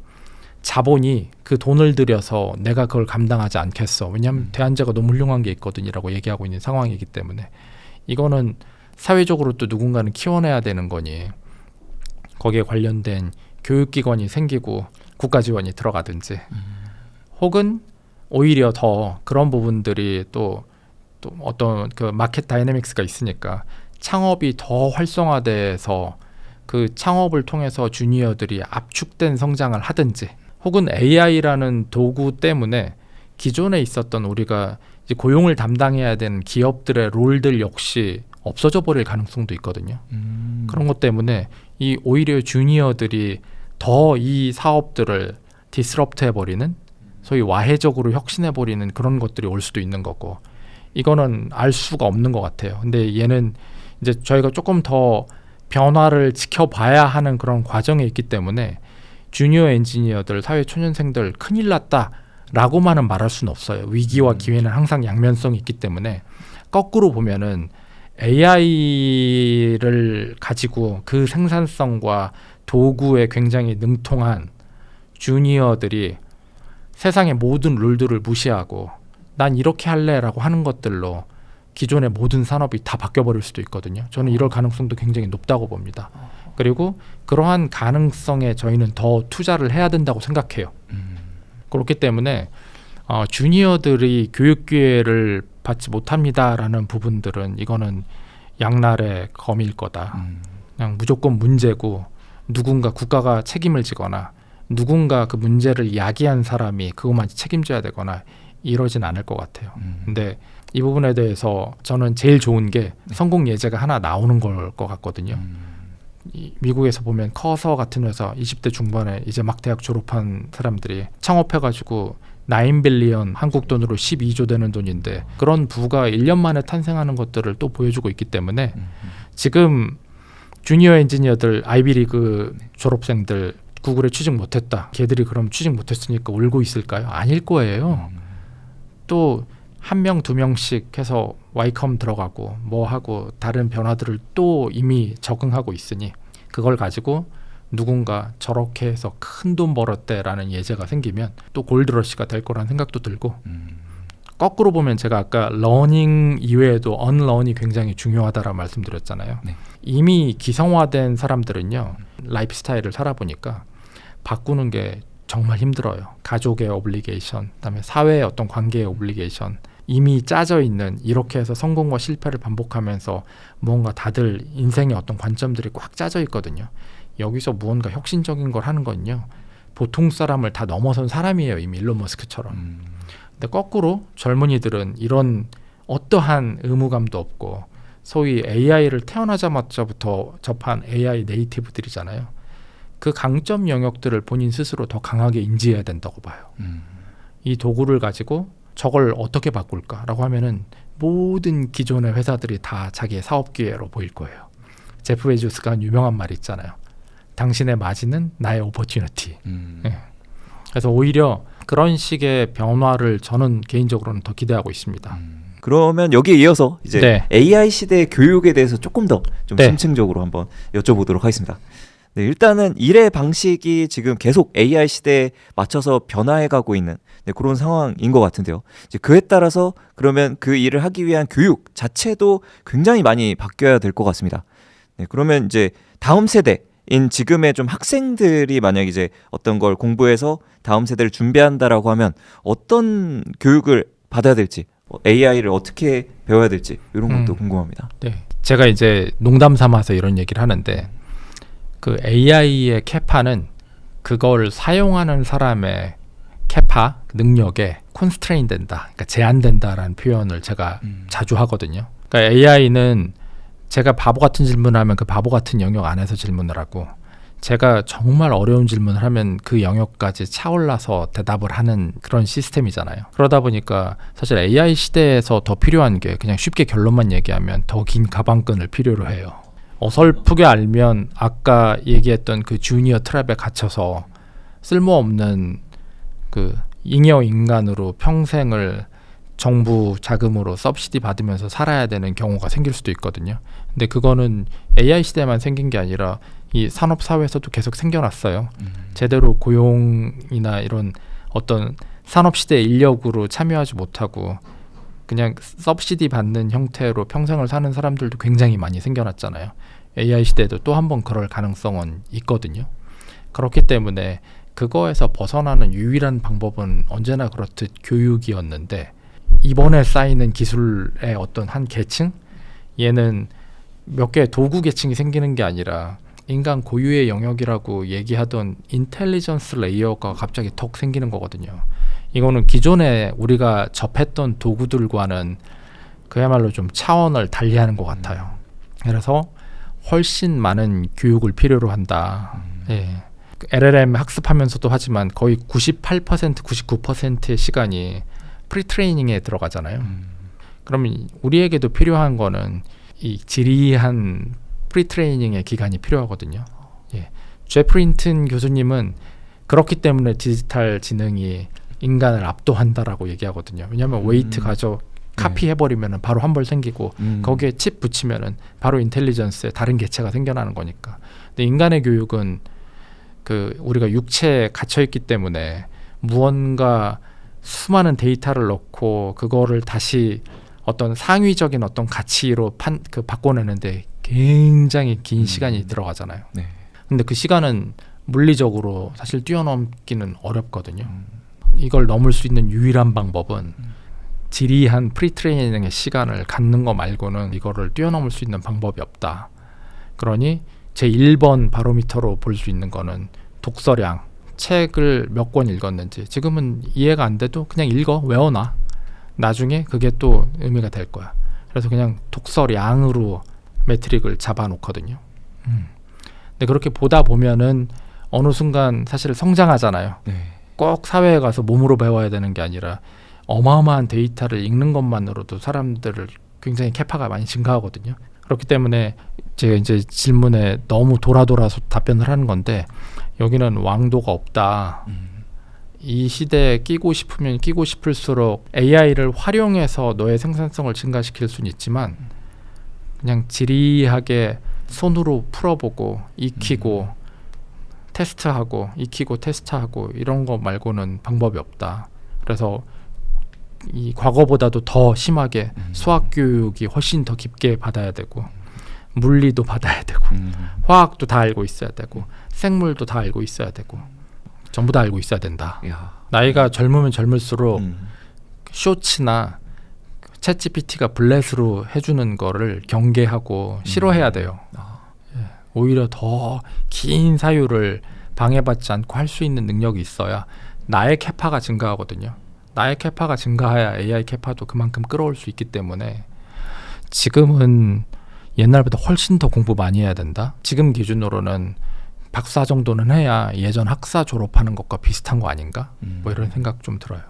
자본이 그 돈을 들여서 내가 그걸 감당하지 않겠어. 왜냐하면 대안제가 너무 훌륭한 게 있거든요라고 얘기하고 있는 상황이기 때문에 이거는 사회적으로 또 누군가는 키워내야 되는 거니 거기에 관련된 교육기관이 생기고 국가 지원이 들어가든지 혹은 오히려 더 그런 부분들이 또 어떤 그 마켓 다이내믹스가 있으니까 창업이 더 활성화돼서 그 창업을 통해서 주니어들이 압축된 성장을 하든지 혹은 AI라는 도구 때문에 기존에 있었던 우리가 이제 고용을 담당해야 되는 기업들의 롤들 역시 없어져 버릴 가능성도 있거든요. 그런 것 때문에 이 오히려 주니어들이 더 이 사업들을 디스럽트 해버리는 소위 와해적으로 혁신해버리는 그런 것들이 올 수도 있는 거고 이거는 알 수가 없는 것 같아요. 근데 얘는 이제 저희가 조금 더 변화를 지켜봐야 하는 그런 과정에 있기 때문에 주니어 엔지니어들, 사회 초년생들 큰일 났다 라고만은 말할 수는 없어요. 위기와 기회는 항상 양면성이 있기 때문에 거꾸로 보면은 AI를 가지고 그 생산성과 도구에 굉장히 능통한 주니어들이 세상의 모든 룰들을 무시하고 난 이렇게 할래라고 하는 것들로 기존의 모든 산업이 다 바뀌어버릴 수도 있거든요. 저는 이럴 가능성도 굉장히 높다고 봅니다. 그리고 그러한 가능성에 저희는 더 투자를 해야 된다고 생각해요. 그렇기 때문에 주니어들이 교육 기회를 받지 못합니다라는 부분들은 이거는 양날의 검일 거다. 그냥 무조건 문제고 누군가 국가가 책임을 지거나 누군가 그 문제를 야기한 사람이 그것만 책임져야 되거나 이러진 않을 것 같아요. 근데 이 부분에 대해서 저는 제일 좋은 게 성공 예제가 하나 나오는 걸 것 같거든요. 미국에서 보면 커서 같은 회사 20대 중반에 이제 막 대학 졸업한 사람들이 창업해가지고 9빌리언 한국 돈으로 12조 되는 돈인데 그런 부가 1년 만에 탄생하는 것들을 또 보여주고 있기 때문에 지금 주니어 엔지니어들 아이비리그 졸업생들 구글에 취직 못했다. 걔들이 그럼 취직 못했으니까 울고 있을까요? 아닐 거예요. 또 한 명, 두 명씩 해서 와이컴 들어가고 뭐 하고 다른 변화들을 또 이미 적응하고 있으니 그걸 가지고 누군가 저렇게 해서 큰 돈 벌었대라는 예제가 생기면 또 골드러시가 될 거라는 생각도 들고 거꾸로 보면 제가 아까 러닝 이외에도 언러닝이 굉장히 중요하다라고 말씀드렸잖아요. 네. 이미 기성화된 사람들은요. 라이프 스타일을 살아보니까 바꾸는 게 정말 힘들어요. 가족의 오블리게이션, 그다음에 사회의 어떤 관계의 오블리게이션 이미 짜져 있는 이렇게 해서 성공과 실패를 반복하면서 뭔가 다들 인생의 어떤 관점들이 꽉 짜져 있거든요. 여기서 무언가 혁신적인 걸 하는 건요. 보통 사람을 다 넘어선 사람이에요. 이미 일론 머스크처럼. 근데 거꾸로 젊은이들은 이런 어떠한 의무감도 없고 소위 AI를 태어나자마자부터 접한 AI 네이티브들이잖아요. 그 강점 영역들을 본인 스스로 더 강하게 인지해야 된다고 봐요. 이 도구를 가지고 저걸 어떻게 바꿀까라고 하면은 모든 기존의 회사들이 다 자기의 사업 기회로 보일 거예요. 제프 베조스가 한 유명한 말이 있잖아요. 당신의 마진은 나의 오퍼튜니티. 예. 그래서 오히려 그런 식의 변화를 저는 개인적으로는 더 기대하고 있습니다. 그러면 여기에 이어서 이제 네. AI 시대의 교육에 대해서 조금 더 좀 네. 심층적으로 한번 여쭤보도록 하겠습니다. 네, 일단은 일의 방식이 지금 계속 AI 시대에 맞춰서 변화해가고 있는 그런 상황인 것 같은데요. 이제 그에 따라서 그러면 그 일을 하기 위한 교육 자체도 굉장히 많이 바뀌어야 될 것 같습니다. 네, 그러면 이제 다음 세대인 지금의 좀 학생들이 만약 이제 어떤 걸 공부해서 다음 세대를 준비한다라고 하면 어떤 교육을 받아야 될지, AI를 어떻게 배워야 될지 이런 것도 궁금합니다. 네. 제가 이제 농담 삼아서 이런 얘기를 하는데 그 AI의 캐파는 그걸 사용하는 사람의 캐파 능력에 콘스트레인 된다, 그러니까 제한된다라는 표현을 제가 자주 하거든요. 그러니까 AI는 제가 바보 같은 질문을 하면 그 바보 같은 영역 안에서 질문을 하고 제가 정말 어려운 질문을 하면 그 영역까지 차올라서 대답을 하는 그런 시스템이잖아요. 그러다 보니까 사실 AI 시대에서 더 필요한 게 그냥 쉽게 결론만 얘기하면 더 긴 가방끈을 필요로 해요. 어설프게 알면 아까 얘기했던 그 주니어 트랩에 갇혀서 쓸모없는 그 잉여 인간으로 평생을 정부 자금으로 서브시디 받으면서 살아야 되는 경우가 생길 수도 있거든요. 근데 그거는 AI 시대만 생긴 게 아니라 이 산업 사회에서도 계속 생겨났어요. 제대로 고용이나 이런 어떤 산업 시대 인력으로 참여하지 못하고 그냥 서브시디 받는 형태로 평생을 사는 사람들도 굉장히 많이 생겨났잖아요. AI 시대에도 또 한 번 그럴 가능성은 있거든요. 그렇기 때문에 그거에서 벗어나는 유일한 방법은 언제나 그렇듯 교육이었는데 이번에 쌓이는 기술의 어떤 한 계층? 얘는 몇 개의 도구 계층이 생기는 게 아니라 인간 고유의 영역이라고 얘기하던 인텔리전스 레이어가 갑자기 턱 생기는 거거든요. 이거는 기존에 우리가 접했던 도구들과는 그야말로 좀 차원을 달리하는 것 같아요. 그래서 훨씬 많은 교육을 필요로 한다. 예. LLM 학습하면서도 하지만 거의 98%, 99%의 시간이 프리트레이닝에 들어가잖아요. 그러면 우리에게도 필요한 거는 이 지리한 프리트레이닝의 기간이 필요하거든요. 예. 제프 힌튼 교수님은 그렇기 때문에 디지털 지능이 인간을 압도한다라고 얘기하거든요. 왜냐하면 웨이트 가져 카피해버리면은 바로 환벌 생기고 거기에 칩 붙이면은 바로 인텔리전스에 다른 개체가 생겨나는 거니까. 근데 인간의 교육은 그 우리가 육체에 갇혀 있기 때문에 무언가 수많은 데이터를 넣고 그거를 다시 어떤 상위적인 어떤 가치로 바꿔내는데 굉장히 긴 시간이 들어가잖아요. 네. 근데 그 시간은 물리적으로 사실 뛰어넘기는 어렵거든요. 이걸 넘을 수 있는 유일한 방법은 지리한 프리트레이닝의 시간을 갖는 거 말고는 이거를 뛰어넘을 수 있는 방법이 없다. 그러니 제 1번 바로미터로 볼 수 있는 거는 독서량, 책을 몇 권 읽었는지. 지금은 이해가 안 돼도 그냥 읽어, 외워놔. 나중에 그게 또 의미가 될 거야. 그래서 그냥 독서량으로 매트릭을 잡아놓거든요. 근데 그렇게 보다 보면은 어느 순간 사실 성장하잖아요. 네. 꼭 사회에 가서 몸으로 배워야 되는 게 아니라 어마어마한 데이터를 읽는 것만으로도 사람들을 굉장히 캐파가 많이 증가하거든요. 그렇기 때문에 제가 이제 질문에 너무 돌아서 답변을 하는 건데 여기는 왕도가 없다. 이 시대에 끼고 싶으면 끼고 싶을수록 AI를 활용해서 너의 생산성을 증가시킬 수는 있지만 그냥 지리하게 손으로 풀어보고 익히고 테스트하고 익히고 테스트하고 이런 거 말고는 방법이 없다. 그래서 이 과거보다도 더 심하게 수학 교육이 훨씬 더 깊게 받아야 되고 물리도 받아야 되고 화학도 다 알고 있어야 되고 생물도 다 알고 있어야 되고 전부 다 알고 있어야 된다. 야. 나이가 젊으면 젊을수록 쇼츠나 챗GPT가 블렛으로 해주는 거를 경계하고 싫어해야 돼요. 오히려 더 긴 사유를 방해받지 않고 할 수 있는 능력이 있어야 나의 캐파가 증가하거든요. 나의 캐파가 증가해야 AI 캐파도 그만큼 끌어올 수 있기 때문에 지금은 옛날보다 훨씬 더 공부 많이 해야 된다. 지금 기준으로는 박사 정도는 해야 예전 학사 졸업하는 것과 비슷한 거 아닌가? 뭐 이런 생각 좀 들어요.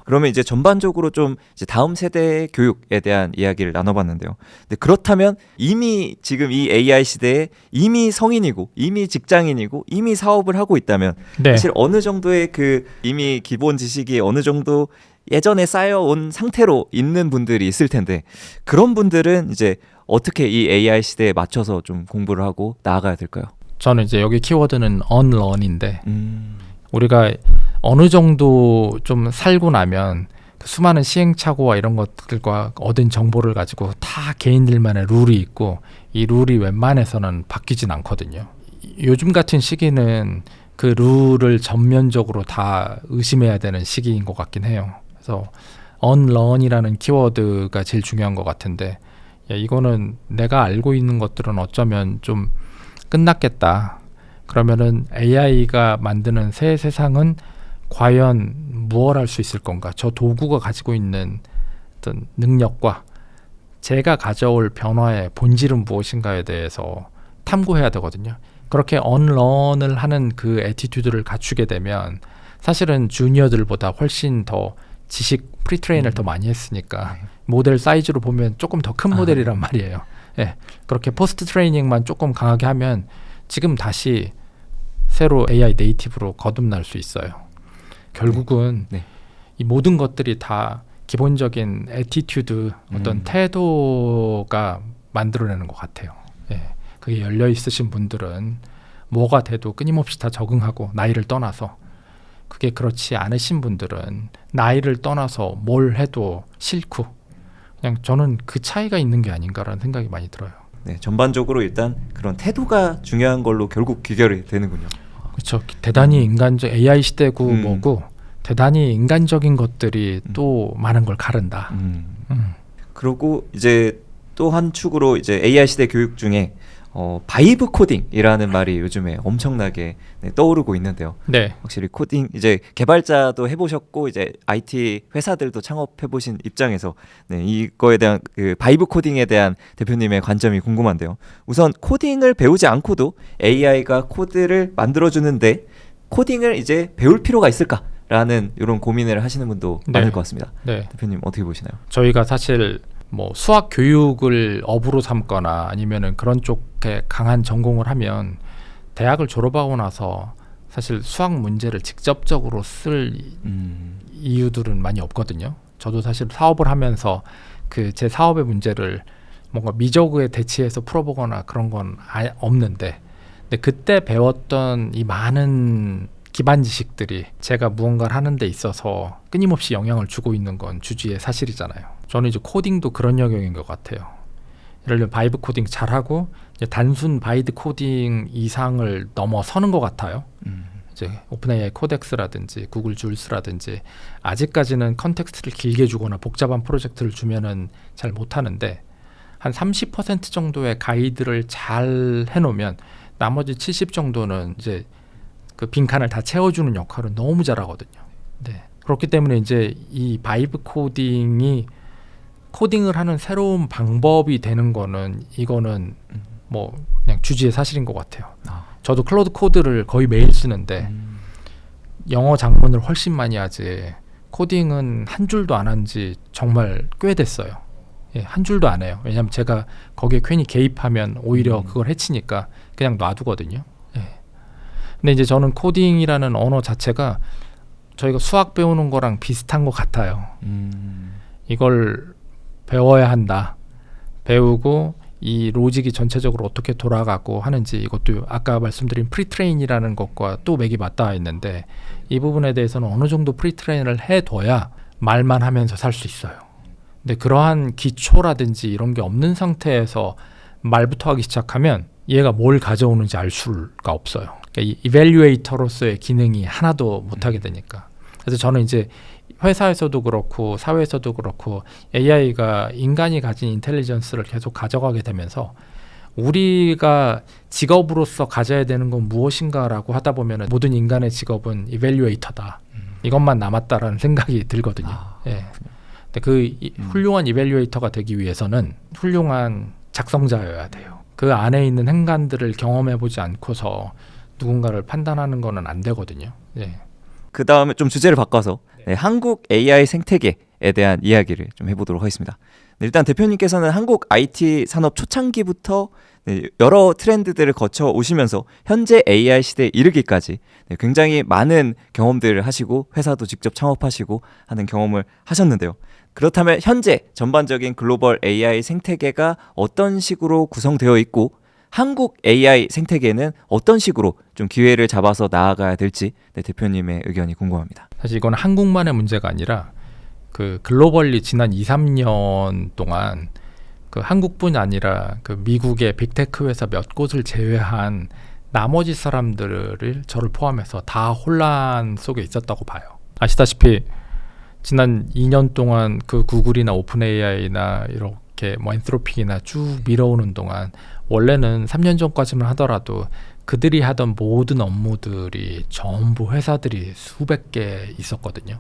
그러면 이제 전반적으로 좀 이제 다음 세대의 교육에 대한 이야기를 나눠봤는데요. 근데 그렇다면 이미 지금 이 AI 시대에 이미 성인이고 이미 직장인이고 이미 사업을 하고 있다면 네. 사실 어느 정도의 그 이미 기본 지식이 어느 정도 예전에 쌓여온 상태로 있는 분들이 있을 텐데 그런 분들은 이제 어떻게 이 AI 시대에 맞춰서 좀 공부를 하고 나아가야 될까요? 저는 이제 여기 키워드는 unlearn인데 우리가 어느 정도 좀 살고 나면 그 수많은 시행착오와 이런 것들과 얻은 정보를 가지고 다 개인들만의 룰이 있고 이 룰이 웬만해서는 바뀌진 않거든요. 요즘 같은 시기는 그 룰을 전면적으로 다 의심해야 되는 시기인 것 같긴 해요. 그래서 unlearn이라는 키워드가 제일 중요한 것 같은데 야, 이거는 내가 알고 있는 것들은 어쩌면 좀 끝났겠다. 그러면은 AI가 만드는 새 세상은 과연 무엇 할 수 있을 건가? 저 도구가 가지고 있는 어떤 능력과 제가 가져올 변화의 본질은 무엇인가에 대해서 탐구해야 되거든요. 그렇게 언런을 하는 그 애티튜드를 갖추게 되면 사실은 주니어들보다 훨씬 더 지식 프리트레인을 더 많이 했으니까 모델 사이즈로 보면 조금 더 큰 모델이란 말이에요. 예, 그렇게 포스트 트레이닝만 조금 강하게 하면 지금 다시 새로 AI 네이티브로 거듭날 수 있어요. 결국은 이 모든 것들이 다 기본적인 애티튜드, 어떤 태도가 만들어내는 것 같아요. 예, 그게 열려 있으신 분들은 뭐가 돼도 끊임없이 다 적응하고 나이를 떠나서 그게 그렇지 않으신 분들은 나이를 떠나서 뭘 해도 싫고 그냥 저는 그 차이가 있는 게 아닌가라는 생각이 많이 들어요. 네, 전반적으로 일단 그런 태도가 중요한 걸로 결국 귀결이 되는군요. 그렇죠. 대단히 인간적 AI 시대고 뭐고 대단히 인간적인 것들이 또 많은 걸 가른다. 그리고 이제 또 한 축으로 이제 AI 시대 교육 중에 바이브 코딩이라는 말이 요즘에 엄청나게 떠오르고 있는데요. 네. 확실히 코딩 이제 개발자도 해보셨고 이제 IT 회사들도 창업해보신 입장에서 이거에 대한 그 바이브 코딩에 대한 대표님의 관점이 궁금한데요. 우선 코딩을 배우지 않고도 AI가 코드를 만들어주는데 코딩을 이제 배울 필요가 있을까라는 이런 고민을 하시는 분도 많을 것 같습니다. 네. 대표님 어떻게 보시나요? 저희가 사실 뭐 수학 교육을 업으로 삼거나 아니면은 그런 쪽에 강한 전공을 하면 대학을 졸업하고 나서 사실 수학 문제를 직접적으로 쓸 이유들은 많이 없거든요. 저도 사실 사업을 하면서 그 제 사업의 문제를 뭔가 미적에 대치해서 풀어보거나 그런 건 없는데, 근데 그때 배웠던 이 많은 기반 지식들이 제가 무언가를 하는 데 있어서 끊임없이 영향을 주고 있는 건 주지의 사실이잖아요. 저는 이제 코딩도 그런 영역인 것 같아요. 예를 들면 바이브 코딩 잘하고 이제 단순 바이드 코딩 이상을 넘어서는 것 같아요. 이제 오픈AI 코덱스라든지 구글 줄스라든지 아직까지는 컨텍스트를 길게 주거나 복잡한 프로젝트를 주면은 잘 못하는데, 한 30% 정도의 가이드를 잘 해놓으면 나머지 70 정도는 이제 그 빈칸을 다 채워주는 역할은 너무 잘하거든요. 네. 그렇기 때문에 이제 이 바이브 코딩이 코딩을 하는 새로운 방법이 되는 거는 이거는 뭐 그냥 주지의 사실인 것 같아요. 저도 클로드 코드를 거의 매일 쓰는데 영어 작문을 훨씬 많이 하지 코딩은 한 줄도 안 한 지 정말 꽤 됐어요. 예, 한 줄도 안 해요. 왜냐하면 제가 거기에 괜히 개입하면 오히려 그걸 해치니까 그냥 놔두거든요. 예. 근데 이제 저는 코딩이라는 언어 자체가 저희가 수학 배우는 거랑 비슷한 것 같아요. 이걸 배워야 한다. 배우고 이 로직이 전체적으로 어떻게 돌아가고 하는지, 이것도 아까 말씀드린 프리트레인이라는 것과 또 맥이 맞닿아 있는데, 이 부분에 대해서는 어느 정도 프리트레인을 해둬야 말만 하면서 살 수 있어요. 근데 그러한 기초라든지 이런 게 없는 상태에서 말부터 하기 시작하면 얘가 뭘 가져오는지 알 수가 없어요. 그러니까 이 이밸류에이터로서의 기능이 하나도 못하게 되니까. 그래서 저는 이제 회사에서도 그렇고 사회에서도 그렇고 AI가 인간이 가진 인텔리전스를 계속 가져가게 되면서 우리가 직업으로서 가져야 되는 건 무엇인가라고 하다 보면 모든 인간의 직업은 이밸류에이터다. 이것만 남았다라는 생각이 들거든요. 예. 근데 그 훌륭한 이밸류에이터가 되기 위해서는 훌륭한 작성자여야 돼요. 그 안에 있는 행간들을 경험해보지 않고서 누군가를 판단하는 거는 안 되거든요. 예. 그 다음에 좀 주제를 바꿔서 한국 AI 생태계에 대한 이야기를 좀 해보도록 하겠습니다. 일단 대표님께서는 한국 IT 산업 초창기부터 여러 트렌드들을 거쳐 오시면서 현재 AI 시대에 이르기까지 굉장히 많은 경험들을 하시고 회사도 직접 창업하시고 하는 경험을 하셨는데요. 그렇다면 현재 전반적인 글로벌 AI 생태계가 어떤 식으로 구성되어 있고 한국 AI 생태계는 어떤 식으로 좀 기회를 잡아서 나아가야 될지 대표님의 의견이 궁금합니다. 사실 이건 한국만의 문제가 아니라 그 글로벌리 지난 2-3년 동안 그 한국뿐 아니라 그 미국의 빅테크 회사 몇 곳을 제외한 나머지 사람들을 저를 포함해서 다 혼란 속에 있었다고 봐요. 아시다시피 지난 2년 동안 그 구글이나 오픈AI나 이렇게 뭐 엔트로픽이나 쭉 밀어오는 동안 원래는 3년 전까지만 하더라도 그들이 하던 모든 업무들이 전부 회사들이 수백 개 있었거든요.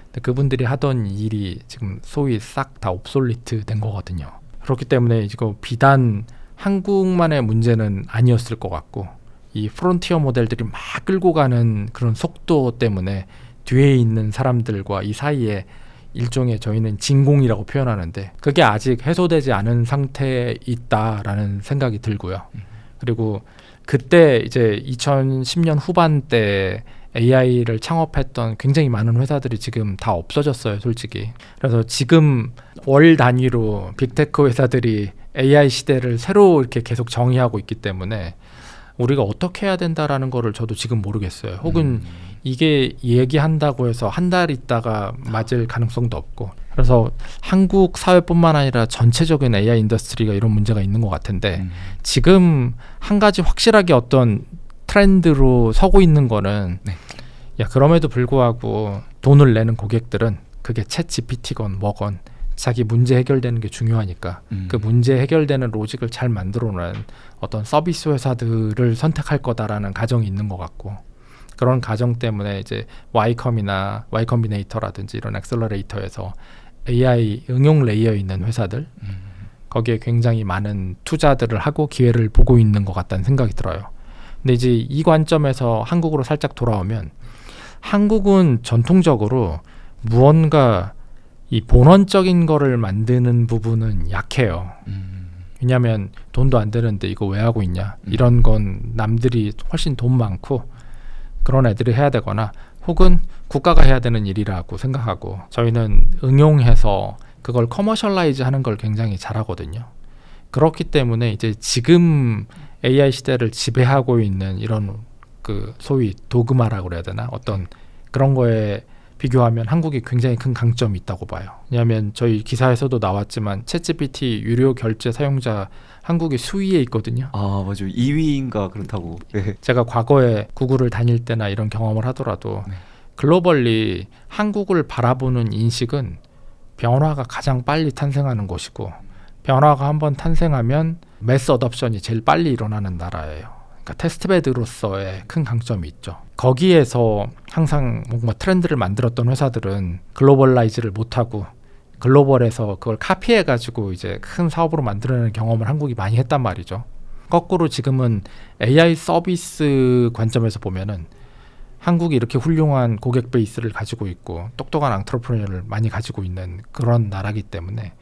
근데 그분들이 하던 일이 지금 소위 싹 다 옵솔리트 된 거거든요. 그렇기 때문에 이거 비단 한국만의 문제는 아니었을 것 같고, 이 프론티어 모델들이 막 끌고 가는 그런 속도 때문에 뒤에 있는 사람들과 이 사이에 일종의 저희는 진공이라고 표현하는데 그게 아직 해소되지 않은 상태에 있다라는 생각이 들고요. 그리고 그때 이제 2010년 후반때 AI를 창업했던 굉장히 많은 회사들이 지금 다 없어졌어요, 솔직히. 그래서 지금 월 단위로 빅테크 회사들이 AI 시대를 새로 이렇게 계속 정의하고 있기 때문에 우리가 어떻게 해야 된다라는 거를 저도 지금 모르겠어요. 혹은 이게 얘기한다고 해서 한 달 있다가 맞을 가능성도 없고. 그래서 한국 사회뿐만 아니라 전체적인 AI 인더스트리가 이런 문제가 있는 것 같은데 지금 한 가지 확실하게 어떤 트렌드로 서고 있는 거는 야, 그럼에도 불구하고 돈을 내는 고객들은 그게 챗 GPT건 뭐건 자기 문제 해결되는 게 중요하니까 그 문제 해결되는 로직을 잘 만들어놓은 어떤 서비스 회사들을 선택할 거다라는 가정이 있는 것 같고, 그런 가정 때문에 이제 Y컴이나 Y컴비네이터라든지 이런 엑셀러레이터에서 AI 응용 레이어에 있는 회사들 거기에 굉장히 많은 투자들을 하고 기회를 보고 있는 것 같다는 생각이 들어요. 근데 이제 이 관점에서 한국으로 살짝 돌아오면 한국은 전통적으로 무언가 이 본원적인 거를 만드는 부분은 약해요. 왜냐하면 돈도 안 되는데 이거 왜 하고 있냐, 이런 건 남들이 훨씬 돈 많고 그런 애들이 해야 되거나 혹은 국가가 해야 되는 일이라고 생각하고 저희는 응용해서 그걸 커머셜라이즈 하는 걸 굉장히 잘하거든요. 그렇기 때문에 이제 지금 AI 시대를 지배하고 있는 이런 그 소위 도그마라고 그래야 되나 어떤 그런 거에 비교하면 한국이 굉장히 큰 강점이 있다고 봐요. 왜냐하면 저희 기사에서도 나왔지만 챗GPT 유료 결제 사용자 한국이 수위에 있거든요. 아 맞아요. 2위인가 그렇다고. 네. 제가 과거에 구글을 다닐 때나 이런 경험을 하더라도 네. 글로벌리 한국을 바라보는 인식은 변화가 가장 빨리 탄생하는 곳이고 변화가 한번 탄생하면 매스 어답션이 제일 빨리 일어나는 나라예요. 그러니까 테스트베드로서의 큰 강점이 있죠. 거기에서 항상 뭔가 트렌드를 만들었던 회사들은 글로벌라이즈를 못하고 글로벌에서 그걸 카피해가지고 이제 큰 사업으로 만들어내는 경험을 한국이 많이 했단 말이죠. 거꾸로 지금은 AI 서비스 관점에서 보면은 한국이 이렇게 훌륭한 고객 베이스를 가지고 있고 똑똑한 앙트러프레너를 많이 가지고 있는 그런 나라기 때문에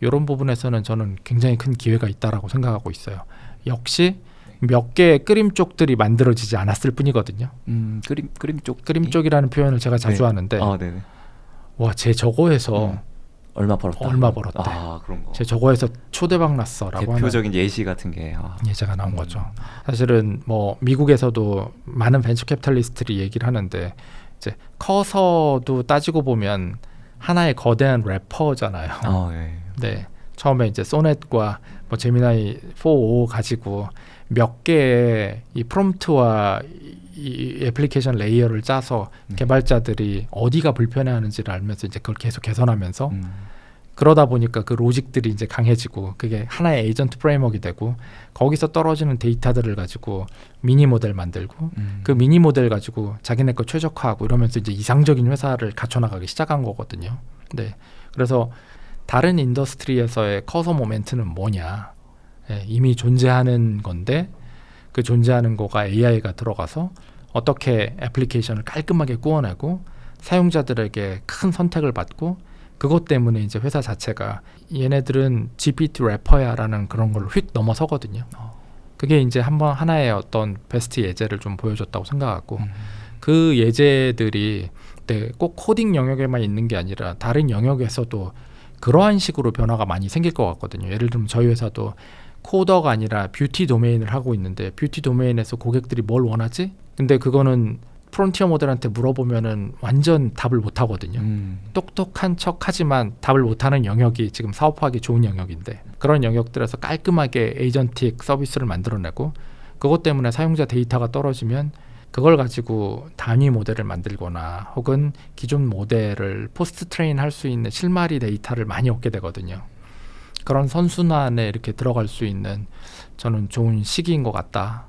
이런 부분에서는 저는 굉장히 큰 기회가 있다라고 생각하고 있어요. 역시 몇 개의 끓임 쪽들이 만들어지지 않았을 뿐이거든요. 그림 쪽. 끓임 쪽이라는 표현을 제가 자주 네. 하는데 아 네네. 와, 쟤 저거에서 얼마 벌었다. 얼마 벌었대. 아 그런 거. 쟤 저거에서 초대박 났어라고 하는 대표적인 예시 같은 게. 예제가 나온 거죠. 사실은 뭐 미국에서도 많은 벤처 캐피탈리스트들이 얘기를 하는데 이제 커서도 따지고 보면 하나의 거대한 래퍼잖아요. 예. 네, 처음에 이제 소넷과 뭐 제미나이 4.5 가지고 몇 개의 이 프롬프트와 이 애플리케이션 레이어를 짜서 개발자들이 어디가 불편해하는지를 알면서 이제 그걸 계속 개선하면서 그러다 보니까 그 로직들이 이제 강해지고 그게 하나의 에이전트 프레임워크가 되고 거기서 떨어지는 데이터들을 가지고 미니 모델 만들고 그 미니 모델 가지고 자기네 거 최적화하고 이러면서 이제 이상적인 회사를 갖춰나가기 시작한 거거든요. 네, 그래서 다른 인더스트리에서의 커서 모멘트는 뭐냐? 이미 존재하는 건데 그 존재하는 거가 AI가 들어가서 어떻게 애플리케이션을 깔끔하게 구워내고 사용자들에게 큰 선택을 받고 그것 때문에 이제 회사 자체가 얘네들은 GPT 래퍼야라는 그런 걸로 휙 넘어서거든요. 그게 이제 한번 하나의 어떤 베스트 예제를 좀 보여줬다고 생각하고 그 예제들이 꼭 코딩 영역에만 있는 게 아니라 다른 영역에서도 그러한 식으로 변화가 많이 생길 것 같거든요. 예를 들면 저희 회사도 코더가 아니라 뷰티 도메인을 하고 있는데 뷰티 도메인에서 고객들이 뭘 원하지? 근데 그거는 프론티어 모델한테 물어보면은 완전 답을 못 하거든요. 똑똑한 척 하지만 답을 못하는 영역이 지금 사업화하기 좋은 영역인데 그런 영역들에서 깔끔하게 에이전틱 서비스를 만들어내고 그것 때문에 사용자 데이터가 떨어지면 그걸 가지고 단위 모델을 만들거나 혹은 기존 모델을 포스트 트레인 할 수 있는 실마리 데이터를 많이 얻게 되거든요. 그런 선순환에 이렇게 들어갈 수 있는 저는 좋은 시기인 것 같다.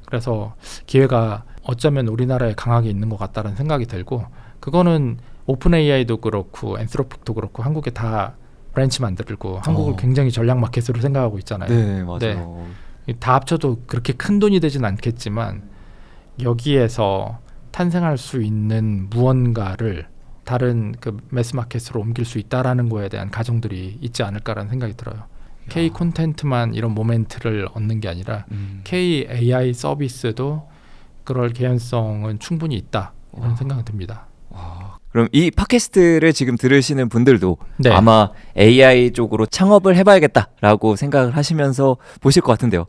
그래서 기회가 어쩌면 우리나라에 강하게 있는 것 같다는 생각이 들고 그거는 오픈 AI도 그렇고 엔스로픽도 그렇고 한국에 다 브랜치 만들고 한국을 굉장히 전략 마켓으로 생각하고 있잖아요. 네 맞아요. 다 합쳐도 그렇게 큰 돈이 되진 않겠지만 여기에서 탄생할 수 있는 무언가를 다른 그 매스 마켓으로 옮길 수 있다라는 거에 대한 가정들이 있지 않을까라는 생각이 들어요. K 콘텐트만 이런 모멘트를 얻는 게 아니라 K AI 서비스도 그럴 개연성은 충분히 있다 이런 생각이 듭니다. 그럼 이 팟캐스트를 지금 들으시는 분들도 네. 아마 AI 쪽으로 창업을 해봐야겠다라고 생각을 하시면서 보실 것 같은데요.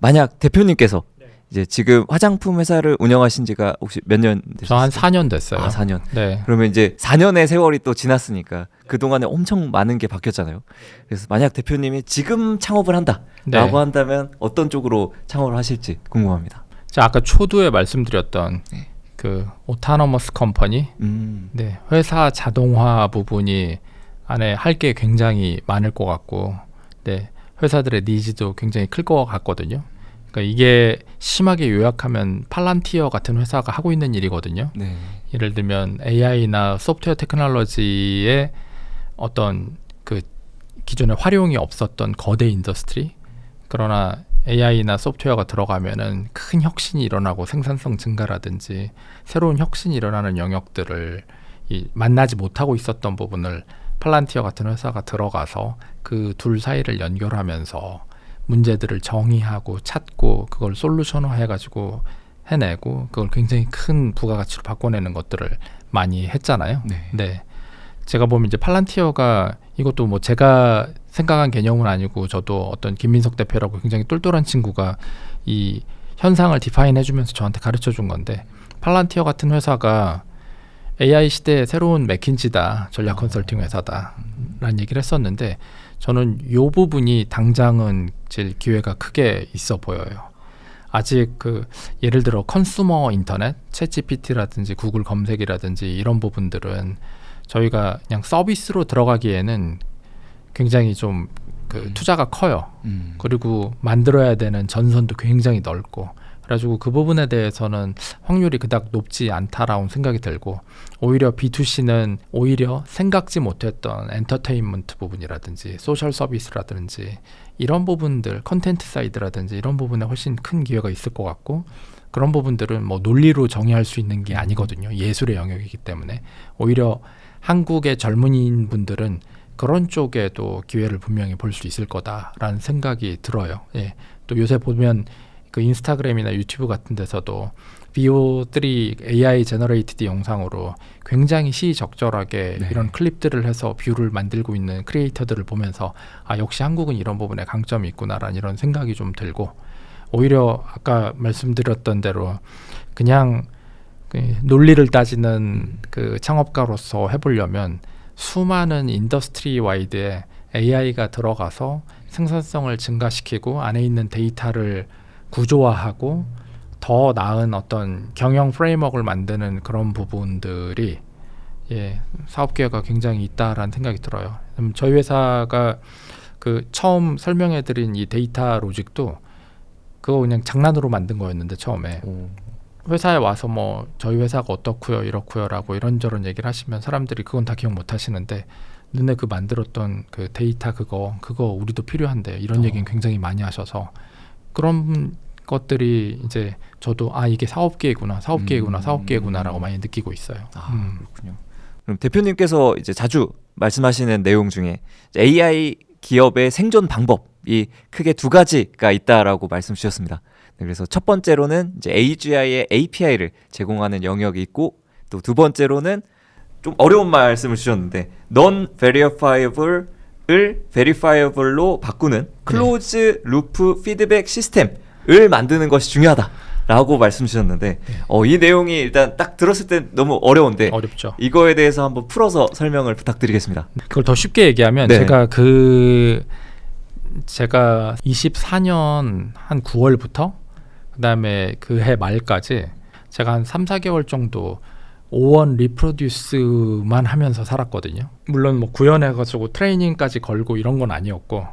만약 대표님께서 이제 지금 화장품 회사를 운영하신 지가 혹시 몇 년 되셨어요? 저 한 4년 됐어요. 4년. 네. 그러면 이제 4년의 세월이 또 지났으니까 그동안에 엄청 많은 게 바뀌었잖아요. 그래서 만약 대표님이 지금 창업을 한다라고 네. 한다면 어떤 쪽으로 창업을 하실지 궁금합니다. 자, 아까 초두에 말씀드렸던 그 오토노머스 컴퍼니 네, 회사 자동화 부분이 안에 할 게 굉장히 많을 것 같고 네, 회사들의 니즈도 굉장히 클 것 같거든요. 그러니까 이게 심하게 요약하면 팔란티어 같은 회사가 하고 있는 일이거든요. 네. 예를 들면 AI나 소프트웨어 테크놀로지의 어떤 그 기존에 활용이 없었던 거대 인더스트리 그러나 AI나 소프트웨어가 들어가면은 큰 혁신이 일어나고 생산성 증가라든지 새로운 혁신이 일어나는 영역들을 만나지 못하고 있었던 부분을 팔란티어 같은 회사가 들어가서 그 둘 사이를 연결하면서 문제들을 정의하고 찾고 그걸 솔루션화 해가지고 해내고 그걸 굉장히 큰 부가가치로 바꿔내는 것들을 많이 했잖아요. 네. 제가 보면 이제 팔란티어가 이것도 뭐 제가 생각한 개념은 아니고 저도 어떤 김민석 대표라고 굉장히 똘똘한 친구가 이 현상을 디파인 해주면서 저한테 가르쳐 준 건데 팔란티어 같은 회사가 AI 시대의 새로운 맥킨지다, 전략 컨설팅 회사다 라는 얘기를 했었는데 저는 이 부분이 당장은 제일 기회가 크게 있어 보여요. 아직 그 예를 들어 컨슈머 인터넷, 챗GPT라든지 구글 검색이라든지 이런 부분들은 저희가 그냥 서비스로 들어가기에는 굉장히 좀 그 투자가 커요. 그리고 만들어야 되는 전선도 굉장히 넓고 그래가지고 그 부분에 대해서는 확률이 그닥 높지 않다라고 생각이 들고 오히려 B2C는 오히려 생각지 못했던 엔터테인먼트 부분이라든지 소셜 서비스라든지 이런 부분들, 컨텐트 사이드라든지 이런 부분에 훨씬 큰 기회가 있을 것 같고 그런 부분들은 뭐 논리로 정의할 수 있는 게 아니거든요. 예술의 영역이기 때문에 오히려 한국의 젊은이인 분들은 그런 쪽에도 기회를 분명히 볼 수 있을 거다라는 생각이 들어요. 예. 또 요새 보면 그 인스타그램이나 유튜브 같은 데서도 VO3 AI 제너레이티드 영상으로 굉장히 시적절하게 이런 클립들을 해서 뷰를 만들고 있는 크리에이터들을 보면서 아 역시 한국은 이런 부분에 강점이 있구나라는 이런 생각이 좀 들고 오히려 아까 말씀드렸던 대로 그냥 그 논리를 따지는 그 창업가로서 해보려면 수많은 인더스트리 와이드에 AI가 들어가서 생산성을 증가시키고 안에 있는 데이터를 구조화하고 더 나은 어떤 경영 프레임워크를 만드는 그런 부분들이 사업 기회가 굉장히 있다라는 생각이 들어요. 저희 회사가 그 처음 설명해드린 이 데이터 로직도 그거 그냥 장난으로 만든 거였는데 처음에 회사에 와서 뭐 저희 회사가 어떻고요 이렇고요라고 이런저런 얘기를 하시면 사람들이 그건 다 기억 못 하시는데 눈에 그 만들었던 그 데이터 그거 우리도 필요한데 이런 얘기는 굉장히 많이 하셔서 그런 것들이 이제 저도 아 이게 사업기회구나라고 많이 느끼고 있어요. 그렇군요. 그럼 대표님께서 이제 자주 말씀하시는 내용 중에 AI 기업의 생존 방법이 크게 두 가지가 있다라고 말씀 주셨습니다. 그래서 첫 번째로는 이제 AGI의 API를 제공하는 영역이 있고 또 두 번째로는 좀 어려운 말씀을 주셨는데 non-verifiable을 verifable로 바꾸는 클로즈 루프 피드백 시스템을 만드는 것이 중요하다라고 말씀 주셨는데 이 내용이 일단 딱 들었을 때 너무 어려운데 어렵죠. 이거에 대해서 한번 풀어서 설명을 부탁드리겠습니다. 그걸 더 쉽게 얘기하면 제가 24년 한 9월부터 그다음에 그 해 말까지 제가 한 3-4개월 정도 5원 리프로듀스만 하면서 살았거든요. 물론 뭐 구현해가지고 트레이닝까지 걸고 이런 건 아니었고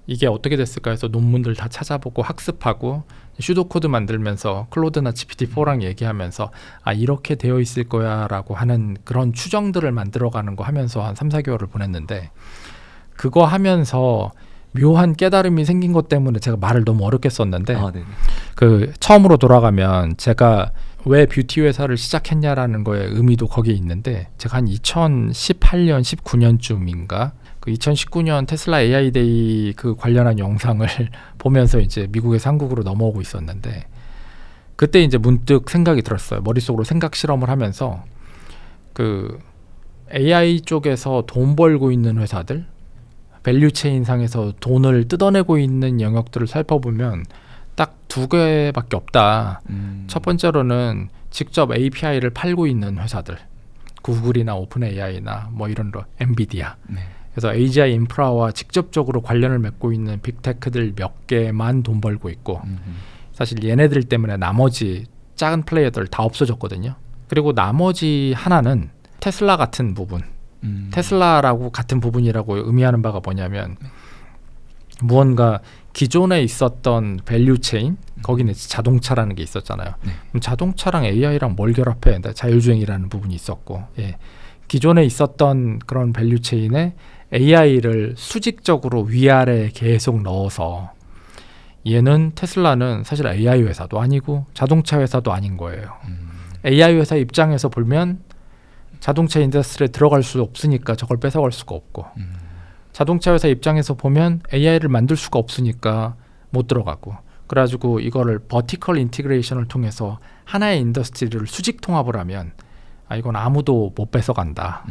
이게 어떻게 됐을까 해서 논문들 다 찾아보고 학습하고 슈도코드 만들면서 클로드나 GPT-4랑 얘기하면서 아 이렇게 되어 있을 거야 라고 하는 그런 추정들을 만들어가는 거 하면서 한 3-4개월을 보냈는데 그거 하면서 묘한 깨달음이 생긴 것 때문에 제가 말을 너무 어렵게 썼는데 그 처음으로 돌아가면 제가 왜 뷰티 회사를 시작했냐라는 거에 의미도 거기에 있는데 제가 한 2018년 19년쯤인가 그 2019년 테슬라 AI 데이 그 관련한 영상을 보면서 이제 미국에서 한국으로 넘어오고 있었는데 그때 이제 문득 생각이 들었어요. 머릿속으로 생각 실험을 하면서 그 AI 쪽에서 돈 벌고 있는 회사들 밸류체인 상에서 돈을 뜯어내고 있는 영역들을 살펴보면 딱 두 개밖에 없다. 첫 번째로는 직접 API를 팔고 있는 회사들, 구글이나 오픈 AI나 뭐 이런 엔비디아. 그래서 AGI 인프라와 직접적으로 관련을 맺고 있는 빅테크들 몇 개만 돈 벌고 있고 사실 얘네들 때문에 나머지 작은 플레이어들 다 없어졌거든요. 그리고 나머지 하나는 테슬라 같은 부분. 테슬라라고 같은 부분이라고 의미하는 바가 뭐냐면 무언가 기존에 있었던 밸류체인 거기는 자동차라는 게 있었잖아요. 그럼 자동차랑 AI랑 뭘 결합해? 자율주행이라는 부분이 있었고 기존에 있었던 그런 밸류체인에 AI를 수직적으로 위아래 계속 넣어서 얘는 테슬라는 사실 AI 회사도 아니고 자동차 회사도 아닌 거예요. AI 회사 입장에서 보면 자동차 인더스트리에 들어갈 수 없으니까 저걸 뺏어갈 수가 없고 자동차 회사 입장에서 보면 AI를 만들 수가 없으니까 못 들어가고 그래가지고 이거를 버티컬 인티그레이션을 통해서 하나의 인더스트리를 수직 통합을 하면 이건 아무도 못 뺏어간다.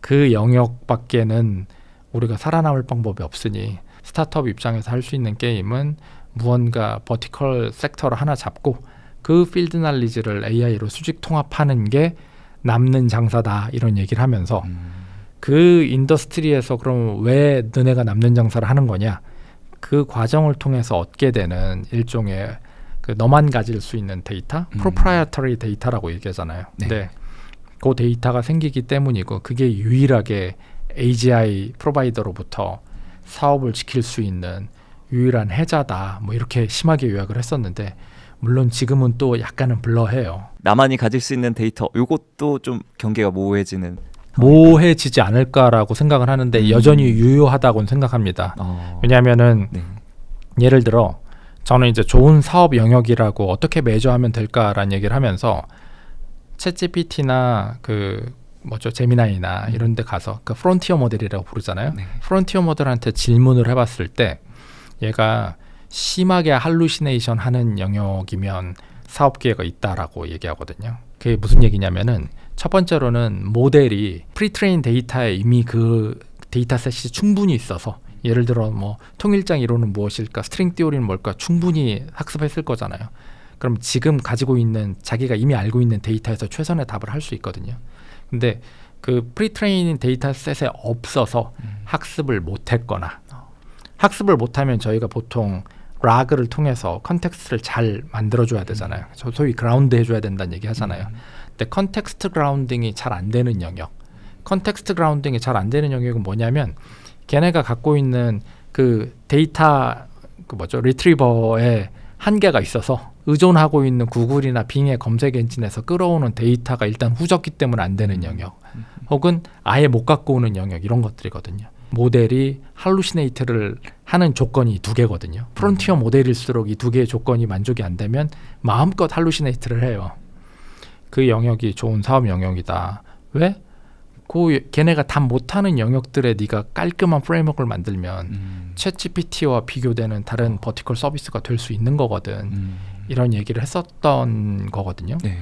그 영역밖에는 우리가 살아남을 방법이 없으니 스타트업 입장에서 할 수 있는 게임은 무언가 버티컬 섹터를 하나 잡고 그 필드 날리지를 AI로 수직 통합하는 게 남는 장사다 이런 얘기를 하면서 그 인더스트리에서 그럼 왜 너네가 남는 장사를 하는 거냐, 그 과정을 통해서 얻게 되는 일종의 그 너만 가질 수 있는 데이터, 프로프라이어터리 데이터라고 얘기하잖아요. 네. 네. 그 데이터가 생기기 때문이고 그게 유일하게 AGI 프로바이더로부터 사업을 지킬 수 있는 유일한 해자다. 뭐 이렇게 심하게 요약을 했었는데 물론 지금은 또 약간은 블러해요. 나만이 가질 수 있는 데이터 요것도 좀 경계가 모호해지는 모호해지지 않을까라고 생각을 하는데 여전히 유효하다고는 생각합니다. 왜냐하면은 네. 예를 들어 저는 이제 좋은 사업 영역이라고 어떻게 매저하면 될까라는 얘기를 하면서 챗GPT나 그 뭐죠 제미나이나 이런 데 가서 그 프론티어 모델이라고 부르잖아요. 네. 프론티어 모델한테 질문을 해봤을 때 얘가 심하게 할루시네이션 하는 영역이면 사업 기회가 있다라고 얘기하거든요. 그게 무슨 얘기냐면은 첫 번째로는 모델이 프리트레인 데이터에 이미 그 데이터셋이 충분히 있어서 예를 들어 뭐 통일장 이론은 무엇일까, 스트링 띠오리는 뭘까 충분히 학습했을 거잖아요. 그럼 지금 가지고 있는 자기가 이미 알고 있는 데이터에서 최선의 답을 할 수 있거든요. 근데 그 프리트레인 데이터셋에 없어서 학습을 못했거나 학습을 못하면 저희가 보통 라그를 통해서 컨텍스트를 잘 만들어줘야 되잖아요. 소위 그라운드 해줘야 된다는 얘기 하잖아요. 근데 컨텍스트 그라운딩이 잘 안 되는 영역, 컨텍스트 그라운딩이 잘 안 되는 영역은 뭐냐면 걔네가 갖고 있는 그 데이터 그 뭐죠 리트리버의 한계가 있어서 의존하고 있는 구글이나 빙의 검색 엔진에서 끌어오는 데이터가 일단 후졌기 때문에 안 되는 영역, 혹은 아예 못 갖고 오는 영역, 이런 것들이거든요. 모델이 할루시네이트를 하는 조건이 두 개거든요. 프론티어 모델일수록 이 두 개의 조건이 만족이 안 되면 마음껏 할루시네이트를 해요. 그 영역이 좋은 사업 영역이다. 왜? 그 걔네가 답 못하는 영역들에 네가 깔끔한 프레임워크를 만들면 챗GPT와 비교되는 다른 버티컬 서비스가 될 수 있는 거거든. 이런 얘기를 했었던 거거든요. 네.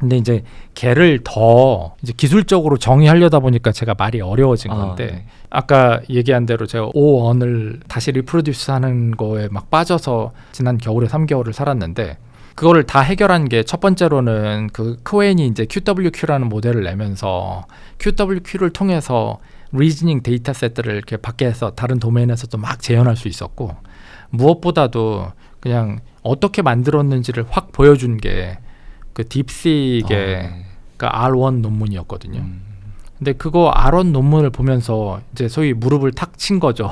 근데 이제 걔를 더 이제 기술적으로 정의하려다 보니까 제가 말이 어려워진 건데 네. 아까 얘기한 대로 제가 O1을 다시 리프로듀스 하는 거에 막 빠져서 지난 겨울에 3개월을 살았는데 그거를 다 해결한 게 첫 번째로는 그 코엔이 이제 QWQ라는 모델을 내면서 QWQ를 통해서 리즈닝 데이터셋들을 이렇게 밖에서 다른 도메인에서도 막 재현할 수 있었고, 무엇보다도 그냥 어떻게 만들었는지를 확 보여준 게 그 딥시크의 그 R1 논문이었거든요. 근데 그거 R1 논문을 보면서 이제 소위 무릎을 탁 친 거죠.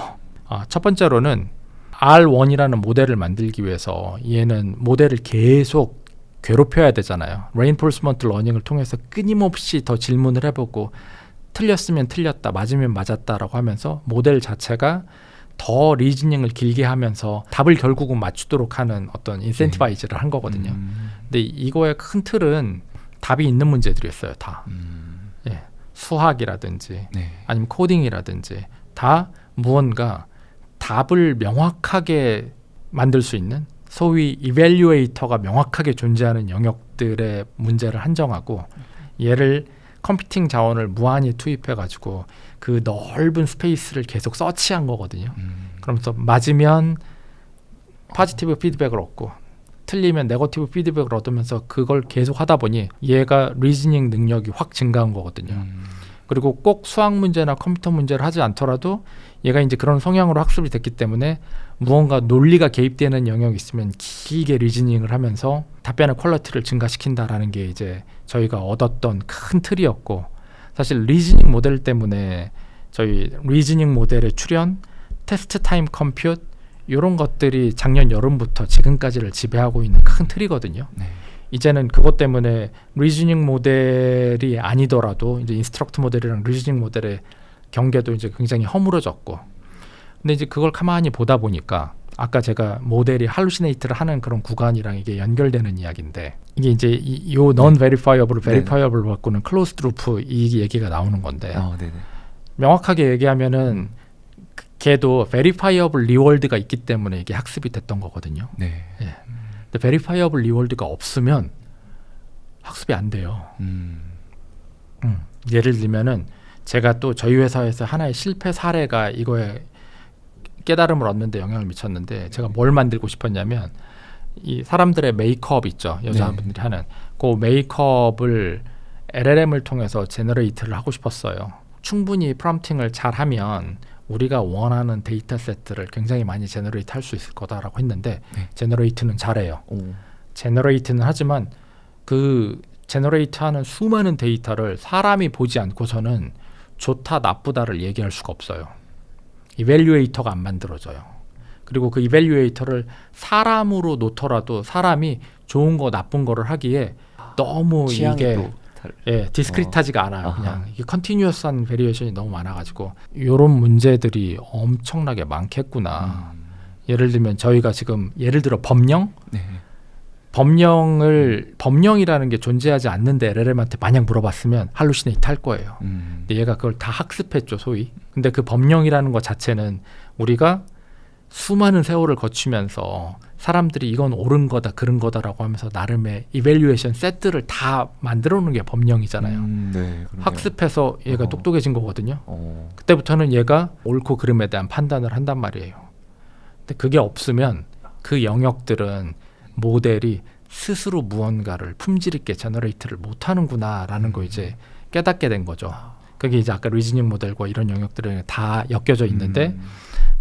첫 번째로는 R1이라는 모델을 만들기 위해서 얘는 모델을 계속 괴롭혀야 되잖아요. 레인포스먼트 러닝을 통해서 끊임없이 더 질문을 해보고 틀렸으면 틀렸다, 맞으면 맞았다라고 하면서 모델 자체가 더 리즈닝을 길게 하면서 답을 결국은 맞추도록 하는 어떤 인센티바이즈를 한 거거든요. 근데 이거의 큰 틀은 답이 있는 문제들이었어요. 다. 예, 수학이라든지 네. 아니면 코딩이라든지 다 무언가 답을 명확하게 만들 수 있는 소위 이밸류에이터가 명확하게 존재하는 영역들의 문제를 한정하고 얘를 컴퓨팅 자원을 무한히 투입해가지고 그 넓은 스페이스를 계속 서치한 거거든요. 그러면서 맞으면 포지티브 피드백을 얻고 틀리면 네거티브 피드백을 얻으면서 그걸 계속 하다 보니 얘가 리즈닝 능력이 확 증가한 거거든요. 그리고 꼭 수학 문제나 컴퓨터 문제를 하지 않더라도 얘가 이제 그런 성향으로 학습이 됐기 때문에 무언가 논리가 개입되는 영역이 있으면 길게 리즈닝을 하면서 답변의 퀄리티를 증가시킨다라는 게 이제 저희가 얻었던 큰 틀이었고, 사실 리즈닝 모델 때문에 저희 리즈닝 모델의 출현, 테스트 타임 컴퓨트 이런 것들이 작년 여름부터 지금까지를 지배하고 있는 큰 틀이거든요. 네. 이제는 그것 때문에 리즈닝 모델이 아니더라도 이제 인스트럭트 모델이랑 리즈닝 모델의 경계도 이제 굉장히 허물어졌고, 근데 이제 그걸 가만히 보다 보니까 아까 제가 모델이 할루시네이트를 하는 그런 구간이랑 이게 연결되는 이야기인데, 이게 이제 요 non verifiable, verifiable 바꾸는 클로즈드 루프 이 얘기가 나오는 건데, 네네. 명확하게 얘기하면은 걔도 verifiable reward가 있기 때문에 이게 학습이 됐던 거거든요. 네. 예. 근데 verifiable reward가 없으면 학습이 안 돼요. 예를 들면은 제가 또 저희 회사에서 하나의 실패 사례가 이거에 깨달음을 얻는 데 영향을 미쳤는데, 제가 뭘 만들고 싶었냐면 이 사람들의 메이크업 있죠, 여자분들이 하는 그 메이크업을 LLM을 통해서 제너레이트를 하고 싶었어요. 충분히 프롬프팅을 잘하면 우리가 원하는 데이터 세트를 굉장히 많이 제너레이트 할 수 있을 거다라고 했는데, 제너레이트는 잘해요. 제너레이트는 하지만 그 제너레이트하는 수많은 데이터를 사람이 보지 않고서는 좋다 나쁘다를 얘기할 수가 없어요. 이밸류에이터가 안 만들어져요. 그리고 그 이밸류에이터를 사람으로 놓더라도 사람이 좋은 거 나쁜 거를 하기에 너무 이게 디스크리트하지가 않아요. 그냥 이게 컨티뉴어스한 베리에이션이 너무 많아가지고 이런 문제들이 엄청나게 많겠구나. 예를 들면 저희가 지금 예를 들어 법령? 법령이라는 게 존재하지 않는데 LLM한테 만약 물어봤으면 할루시네이트 할 거예요. 근데 얘가 그걸 다 학습했죠, 소위. 근데 그 법령이라는 것 자체는 우리가 수많은 세월을 거치면서 사람들이 이건 옳은 거다 그른 거다라고 하면서 나름의 이밸류에이션 세트를 다 만들어 놓은 게 법령이잖아요. 네, 학습해서 얘가 똑똑해진 거거든요. 그때부터는 얘가 옳고 그름에 대한 판단을 한단 말이에요. 근데 그게 없으면 그 영역들은 모델이 스스로 무언가를 품질 있게 제너레이트를 못하는구나라는 거 이제 깨닫게 된 거죠. 그게 이제 아까 리즈닝 모델과 이런 영역들은 다 엮여져 있는데,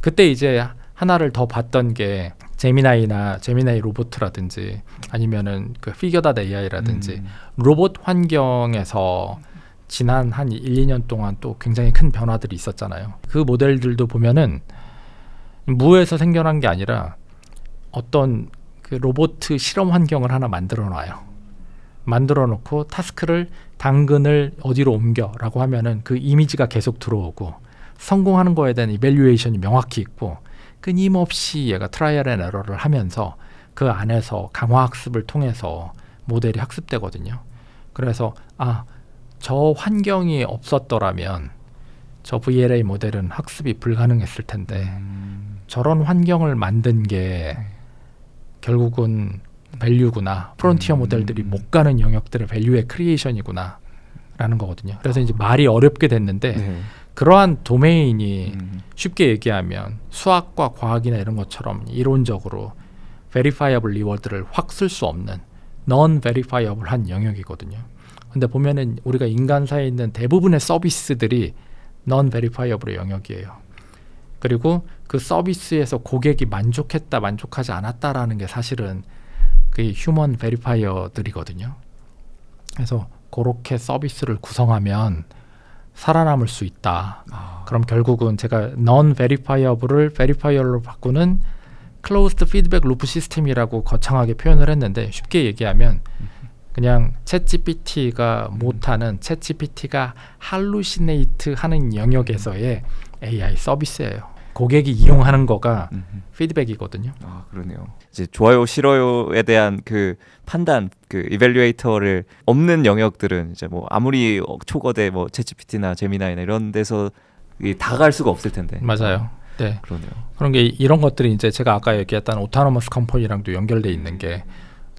그때 이제 하나를 더 봤던 게 제미나이 로봇라든지 아니면은 그 피겨닷 AI라든지 로봇 환경에서 지난 한 1, 2년 동안 또 굉장히 큰 변화들이 있었잖아요. 그 모델들도 보면은 무에서 생겨난 게 아니라 어떤 그 로봇 실험 환경을 하나 만들어 놔요. 만들어 놓고 타스크를 당근을 어디로 옮겨라고 하면은 그 이미지가 계속 들어오고 성공하는 거에 대한 이밸류에이션이 명확히 있고 끊임없이 얘가 트라이얼 앤 에러를 하면서 그 안에서 강화학습을 통해서 모델이 학습되거든요. 그래서 저 환경이 없었더라면 저 VLA 모델은 학습이 불가능했을 텐데 저런 환경을 만든 게 결국은 밸류구나. 프론티어 모델들이 못 가는 영역들의 밸류의 크리에이션이구나 라는 거거든요. 그래서 이제 말이 어렵게 됐는데 그러한 도메인이 쉽게 얘기하면 수학과 과학이나 이런 것처럼 이론적으로 verifiable reward를 확 쓸 수 없는 non-verifiable한 영역이거든요. 근데 보면은 우리가 인간사에 있는 대부분의 서비스들이 non-verifiable의 영역이에요. 그리고 그 서비스에서 고객이 만족했다 만족하지 않았다라는 게 사실은 그 휴먼 베리파이어들이거든요. 그래서 그렇게 서비스를 구성하면 살아남을 수 있다. 그럼 결국은 제가 non-verifiable을 verifier로 바꾸는 closed feedback loop 시스템이라고 거창하게 표현을 했는데, 쉽게 얘기하면 그냥 챗GPT가 못하는 챗GPT가 할루시네이트 하는 영역에서의 AI 서비스예요. 고객이 이용하는 거가 피드백이거든요. 그러네요. 이제 좋아요, 싫어요에 대한 그 판단, 그 이밸류에이터를 없는 영역들은 이제 뭐 아무리 초거대 뭐 챗GPT나 제미나이나 이런 데서 다가갈 수가 없을 텐데. 맞아요. 네. 그러네요. 그런 게 이런 것들이 이제 제가 아까 얘기했던 오토노머스 컴퍼니랑도 연결돼 있는 게,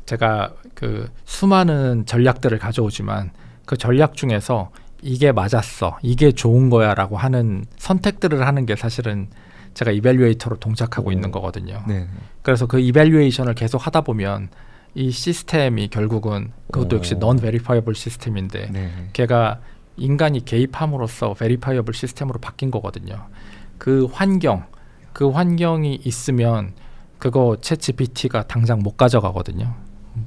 제가 그 수많은 전략들을 가져오지만 그 전략 중에서 이게 맞았어, 이게 좋은 거야라고 하는 선택들을 하는 게 사실은 제가 이밸류에이터로 동작하고 있는 거거든요. 네. 그래서 그 이밸류에이션을 계속 하다 보면 이 시스템이 결국은 그것도 역시 non-verifiable 시스템인데 걔가 인간이 개입함으로써 verifiable 시스템으로 바뀐 거거든요. 그 환경이 있으면 그거 챗GPT가 당장 못 가져가거든요.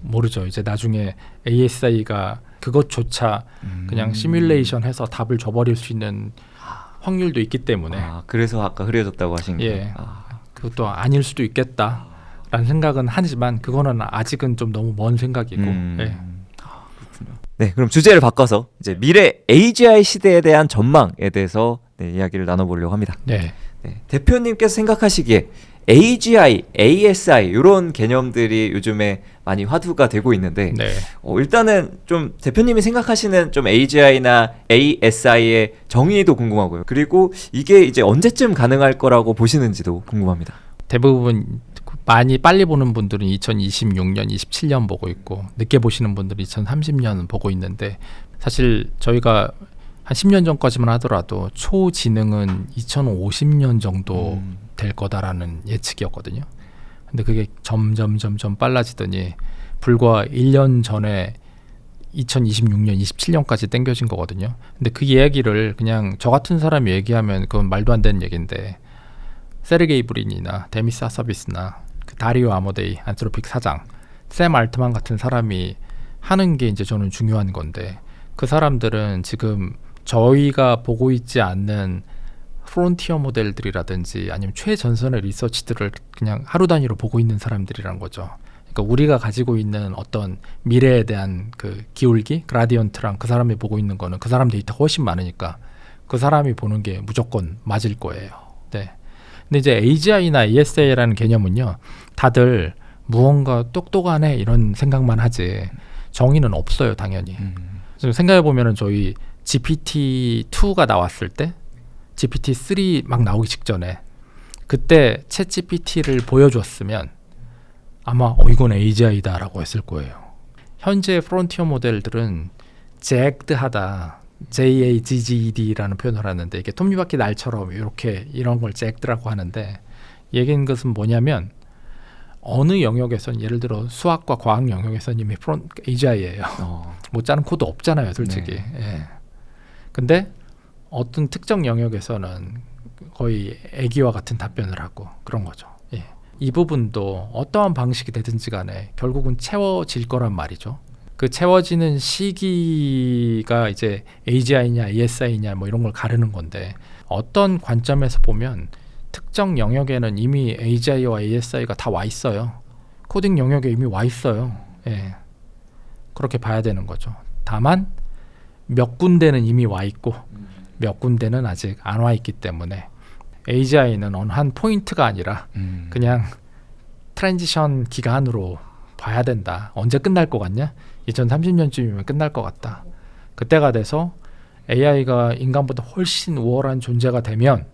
모르죠. 이제 나중에 ASI가 그것조차 그냥 시뮬레이션 해서 답을 줘버릴 수 있는 확률도 있기 때문에. 그래서 아까 흐려졌다고 하신 거예요. 그것도 아닐 수도 있겠다라는 생각은 하지만 그거는 아직은 좀 너무 먼 생각이고. 그렇군요. 네, 그럼 주제를 바꿔서 이제 미래 AGI 시대에 대한 전망에 대해서 이야기를 나눠보려고 합니다. 네. 대표님께서 생각하시기에 AGI, ASI 이런 개념들이 요즘에 많이 화두가 되고 있는데 네. 일단은 좀 대표님이 생각하시는 좀 AGI나 ASI의 정의도 궁금하고요. 그리고 이게 이제 언제쯤 가능할 거라고 보시는지도 궁금합니다. 대부분 많이 빨리 보는 분들은 2026년, 27년 보고 있고 늦게 보시는 분들은 2030년 보고 있는데 사실 저희가 한 10년 전까지만 하더라도 초지능은 2050년 정도 될 거다라는 예측이었거든요. 근데 그게 점점 빨라지더니 불과 1년 전에 2026년, 27년까지 땡겨진 거거든요. 근데 그 이야기를 그냥 저 같은 사람이 얘기하면 그건 말도 안 되는 얘기인데 세르게이 브린이나 데미스 하서비스나 그 다리오 아모데이 안트로픽 사장, 샘 알트만 같은 사람이 하는 게 이제 저는 중요한 건데 그 사람들은 지금 저희가 보고 있지 않는 프론티어 모델들이라든지 아니면 최전선의 리서치들을 그냥 하루 단위로 보고 있는 사람들이란 거죠. 그러니까 우리가 가지고 있는 어떤 미래에 대한 그 기울기, 그라디언트랑 그 사람이 보고 있는 거는 그 사람 데이터가 훨씬 많으니까 그 사람이 보는 게 무조건 맞을 거예요. 네. 근데 이제 AGI나 ASA라는 개념은요, 다들 무언가 똑똑하네 이런 생각만 하지 정의는 없어요, 당연히. 지금 생각해 보면은 저희 GPT-2가 나왔을 때, GPT-3 막 나오기 직전에 그때 챗 GPT를 보여줬으면 아마 이건 AGI다라고 했을 거예요. 현재 프론티어 모델들은 jagged하다, JAGGED라는 표현을 하는데 이게 톱니바퀴 날처럼 이렇게 이런 걸 jagged라고 하는데 얘기하는 것은 뭐냐면 어느 영역에선 예를 들어 수학과 과학 영역에선 이미 AGI예요. 못 짜는 코드 없잖아요, 솔직히. 네. 예. 근데 어떤 특정 영역에서는 거의 애기와 같은 답변을 하고 그런 거죠. 예. 이 부분도 어떠한 방식이 되든지 간에 결국은 채워질 거란 말이죠. 그 채워지는 시기가 이제 AGI냐 ASI냐 뭐 이런 걸 가르는 건데 어떤 관점에서 보면 특정 영역에는 이미 AGI와 ASI가 다 와 있어요. 코딩 영역에 이미 와 있어요. 예. 그렇게 봐야 되는 거죠. 다만 몇 군데는 이미 와 있고 몇 군데는 아직 안 와 있기 때문에 AGI는 어느 한 포인트가 아니라 그냥 트랜지션 기간으로 봐야 된다. 언제 끝날 것 같냐? 2030년쯤이면 끝날 것 같다. 그때가 돼서 AI가 인간보다 훨씬 우월한 존재가 되면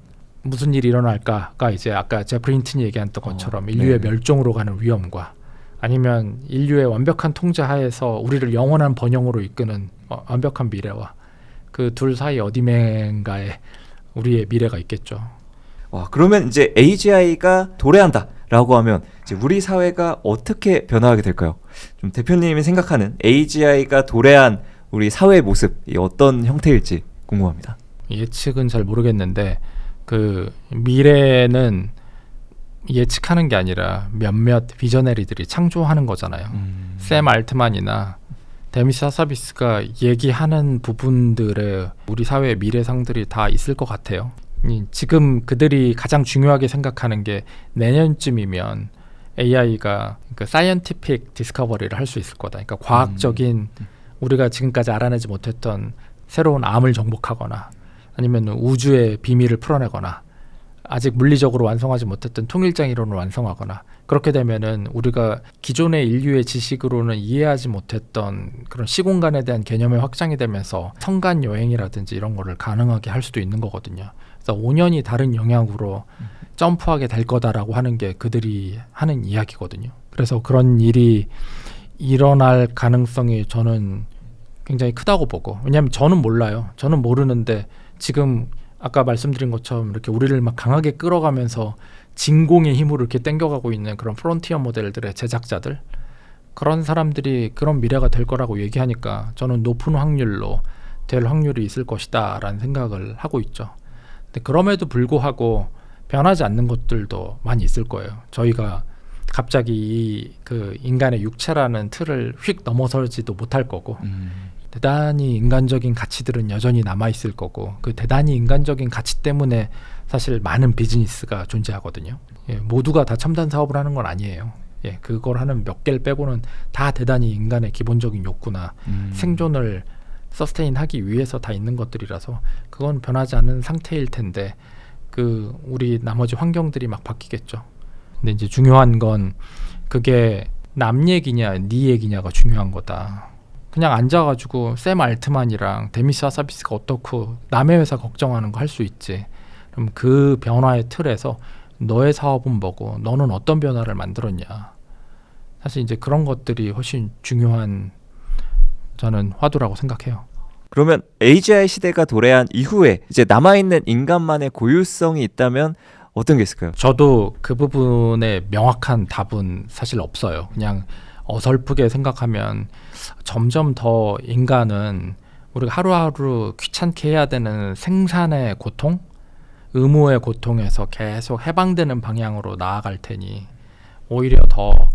무슨 일이 일어날까가 이제 아까 제프리 힌튼이 얘기했던 것처럼 인류의 멸종으로 가는 위험과 아니면 인류의 완벽한 통제 하에서 우리를 영원한 번영으로 이끄는 완벽한 미래와 그 둘 사이 어디맨가에 우리의 미래가 있겠죠. 와, 그러면 이제 AGI가 도래한다라고 하면 이제 우리 사회가 어떻게 변화하게 될까요? 좀 대표님이 생각하는 AGI가 도래한 우리 사회의 모습이 어떤 형태일지 궁금합니다. 예측은 잘 모르겠는데 그 미래는 예측하는 게 아니라 몇몇 비저너리들이 창조하는 거잖아요. 샘 알트만이나 데미스 하서비스가 얘기하는 부분들에 우리 사회의 미래상들이 다 있을 것 같아요. 지금 그들이 가장 중요하게 생각하는 게 내년쯤이면 AI가 그 사이언티픽 디스커버리를 할 수 있을 거다. 그러니까 과학적인 우리가 지금까지 알아내지 못했던 새로운 암을 정복하거나 아니면 우주의 비밀을 풀어내거나 아직 물리적으로 완성하지 못했던 통일장 이론을 완성하거나 그렇게 되면은 우리가 기존의 인류의 지식으로는 이해하지 못했던 그런 시공간에 대한 개념의 확장이 되면서 성간 여행이라든지 이런 거를 가능하게 할 수도 있는 거거든요. 그래서 5년이 다른 영역으로 점프하게 될 거다라고 하는 게 그들이 하는 이야기거든요. 그래서 그런 일이 일어날 가능성이 저는 굉장히 크다고 보고, 왜냐하면 저는 몰라요. 저는 모르는데 지금 아까 말씀드린 것처럼 이렇게 우리를 막 강하게 끌어가면서 진공의 힘으로 이렇게 땡겨가고 있는 그런 프론티어 모델들의 제작자들, 그런 사람들이 그런 미래가 될 거라고 얘기하니까 저는 높은 확률로 될 확률이 있을 것이다 라는 생각을 하고 있죠. 근데 그럼에도 불구하고 변하지 않는 것들도 많이 있을 거예요. 저희가 갑자기 그 인간의 육체라는 틀을 휙 넘어서지도 못할 거고, 대단히 인간적인 가치들은 여전히 남아있을 거고, 그 대단히 인간적인 가치 때문에 사실 많은 비즈니스가 존재하거든요. 예, 모두가 다 첨단 사업을 하는 건 아니에요. 예, 그걸 하는 몇 개를 빼고는 다 대단히 인간의 기본적인 욕구나 생존을 서스테인하기 위해서 다 있는 것들이라서 그건 변하지 않는 상태일 텐데, 그 우리 나머지 환경들이 막 바뀌겠죠. 근데 이제 중요한 건 그게 남 얘기냐 네 얘기냐가 중요한 거다. 그냥 앉아가지고 샘 알트만이랑 데미스 하사비스가 어떻고 남의 회사 걱정하는 거 할 수 있지. 그럼 그 변화의 틀에서 너의 사업은 뭐고 너는 어떤 변화를 만들었냐. 사실 이제 그런 것들이 훨씬 중요한 저는 화두라고 생각해요. 그러면 AGI 시대가 도래한 이후에 이제 남아있는 인간만의 고유성이 있다면 어떤 게 있을까요? 저도 그 부분에 명확한 답은 사실 없어요. 그냥 어설프게 생각하면 점점 더 인간은 우리가 하루하루 귀찮게 해야 되는 생산의 고통, 의무의 고통에서 계속 해방되는 방향으로 나아갈 테니 오히려 더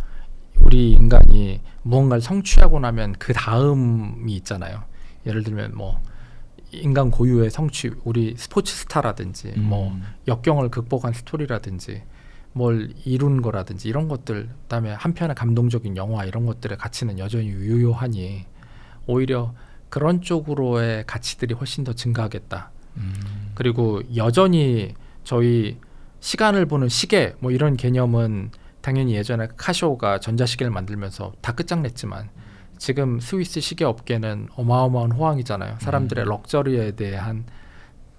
우리 인간이 무언가를 성취하고 나면 그 다음이 있잖아요. 예를 들면 뭐 인간 고유의 성취, 우리 스포츠 스타라든지 뭐 역경을 극복한 스토리라든지 뭘 이룬 거라든지 이런 것들, 그다음에 한편의 감동적인 영화 이런 것들의 가치는 여전히 유효하니 오히려 그런 쪽으로의 가치들이 훨씬 더 증가하겠다. 그리고 여전히 저희 시간을 보는 시계 뭐 이런 개념은 당연히 예전에 카시오가 전자시계를 만들면서 다 끝장냈지만 지금 스위스 시계 업계는 어마어마한 호황이잖아요. 사람들의 럭셔리에 대한,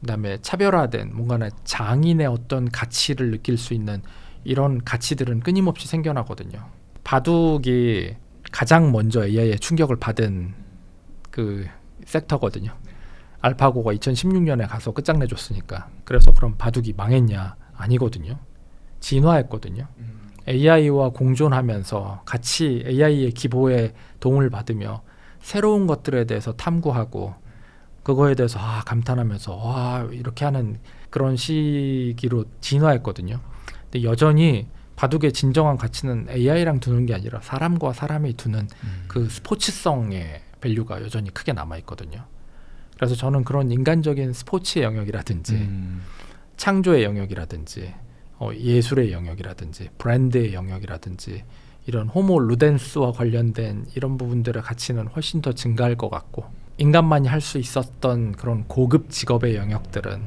그다음에 차별화된 뭔가는 장인의 어떤 가치를 느낄 수 있는 이런 가치들은 끊임없이 생겨나거든요. 바둑이 가장 먼저 AI에 충격을 받은 그 섹터거든요. 알파고가 2016년에 가서 끝장내줬으니까. 그래서 그럼 바둑이 망했냐? 아니거든요. 진화했거든요. AI와 공존하면서 같이 AI의 기보에 도움을 받으며 새로운 것들에 대해서 탐구하고 그거에 대해서 감탄하면서 와 이렇게 하는 그런 시기로 진화했거든요. 근데 여전히 바둑의 진정한 가치는 AI랑 두는 게 아니라 사람과 사람이 두는 그 스포츠성의 밸류가 여전히 크게 남아있거든요. 그래서 저는 그런 인간적인 스포츠의 영역이라든지 창조의 영역이라든지 예술의 영역이라든지 브랜드의 영역이라든지 이런 호모 루덴스와 관련된 이런 부분들의 가치는 훨씬 더 증가할 것 같고, 인간만이 할 수 있었던 그런 고급 직업의 영역들은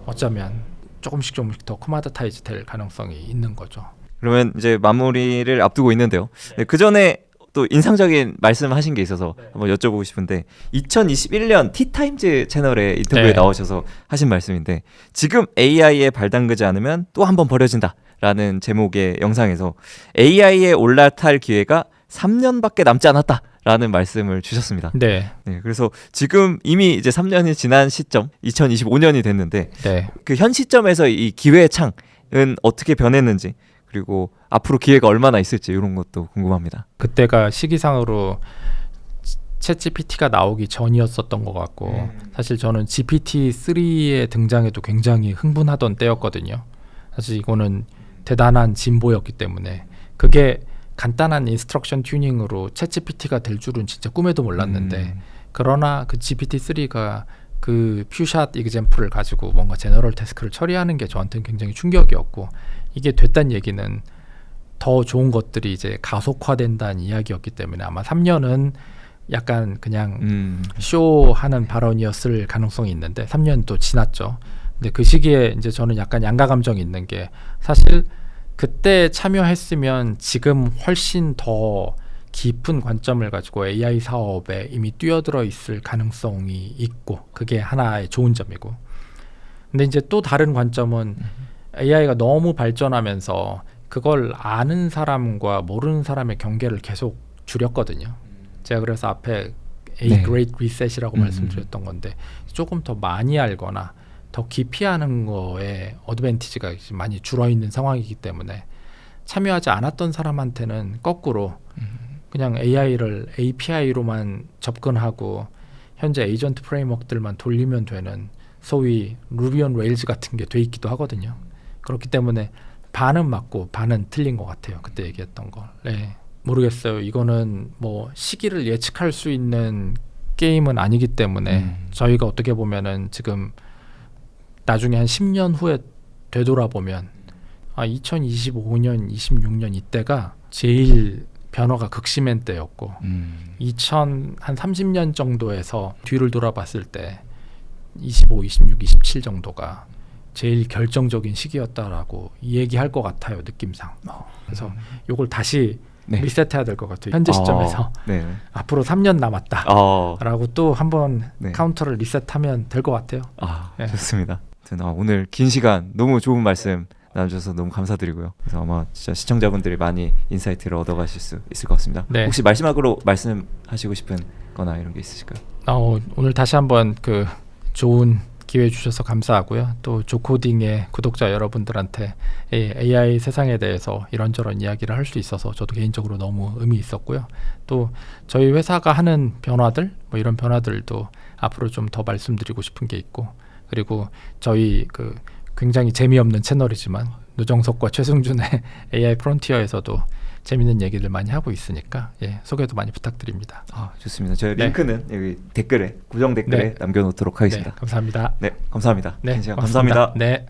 어쩌면 조금씩 더 코마디타이즈 될 가능성이 있는 거죠. 그러면 이제 마무리를 앞두고 있는데요. 네, 그 전에 또 인상적인 말씀하신 게 있어서 한번 여쭤보고 싶은데 2021년 티타임즈 채널에 인터뷰에 나오셔서 하신 말씀인데 지금 AI에 발담그지 않으면 또 한 번 버려진다라는 제목의 영상에서 AI에 올라탈 기회가 3년밖에 남지 않았다라는 말씀을 주셨습니다. 네. 그래서 지금 이미 이제 3년이 지난 시점 2025년이 됐는데 그 현 시점에서 이 기회의 창은 어떻게 변했는지, 그리고 앞으로 기회가 얼마나 있을지 이런 것도 궁금합니다. 그때가 시기상으로 챗GPT가 나오기 전이었었던 것 같고 사실 저는 GPT-3의 등장에도 굉장히 흥분하던 때였거든요. 사실 이거는 대단한 진보였기 때문에 그게 간단한 인스트럭션 튜닝으로 챗GPT가 될 줄은 진짜 꿈에도 몰랐는데 그러나 그 GPT-3가 그 퓨샷 이그젬플을 가지고 뭔가 제너럴 태스크를 처리하는 게 저한테는 굉장히 충격이었고, 이게 됐다는 얘기는 더 좋은 것들이 이제 가속화된다는 이야기였기 때문에 아마 3년은 약간 그냥 쇼하는 발언이었을 가능성이 있는데 3년 또 지났죠. 근데 그 시기에 이제 저는 약간 양가 감정이 있는 게 사실 그때 참여했으면 지금 훨씬 더 깊은 관점을 가지고 AI 사업에 이미 뛰어들어 있을 가능성이 있고 그게 하나의 좋은 점이고, 근데 이제 또 다른 관점은 AI가 너무 발전하면서 그걸 아는 사람과 모르는 사람의 경계를 계속 줄였거든요. 제가 그래서 앞에 A Great Reset이라고 말씀드렸던 건데 조금 더 많이 알거나 더 깊이 아는 거에 어드밴티지가 많이 줄어있는 상황이기 때문에 참여하지 않았던 사람한테는 거꾸로 그냥 AI를 API로만 접근하고 현재 에이전트 프레임워크들만 돌리면 되는 소위 루비 온 레일즈 같은 게 돼 있기도 하거든요. 그렇기 때문에 반은 맞고 반은 틀린 것 같아요. 그때 얘기했던 거. 네, 모르겠어요. 이거는 뭐 시기를 예측할 수 있는 게임은 아니기 때문에 저희가 어떻게 보면은 지금 나중에 한 10년 후에 되돌아보면 2025년, 26년 이때가 제일 변화가 극심한 때였고 30년 정도에서 뒤를 돌아봤을 때 25, 26, 27 정도가 제일 결정적인 시기였다라고 얘기할 것 같아요, 느낌상. 그래서 요걸 다시 네. 리셋해야 될 것 같아요. 현재 시점에서 네. 앞으로 3년 남았다. 라고 또 한번 네. 카운터를 리셋하면 될 것 같아요. 네. 좋습니다. 오늘 긴 시간 너무 좋은 말씀 나눠주셔서 너무 감사드리고요. 그래서 아마 진짜 시청자분들이 많이 인사이트를 얻어가실 수 있을 것 같습니다. 네. 혹시 마지막으로 말씀하시고 싶은 거나 이런 게 있으실까요? 오늘 다시 한번 그 좋은 기회 주셔서 감사하고요. 또 조코딩의 구독자 여러분들한테 AI 세상에 대해서 이런저런 이야기를 할 수 있어서 저도 개인적으로 너무 의미 있었고요. 또 저희 회사가 하는 변화들, 뭐 이런 변화들도 앞으로 좀 더 말씀드리고 싶은 게 있고, 그리고 저희 그 굉장히 재미없는 채널이지만 노정석과 최승준의 AI 프론티어에서도 재밌는 얘기들 많이 하고 있으니까 소개도 많이 부탁드립니다. 좋습니다. 저희 네. 링크는 여기 댓글에 고정 댓글에 네. 남겨놓도록 하겠습니다. 네, 감사합니다. 네, 감사합니다. 네, 긴 시간 감사합니다. 네.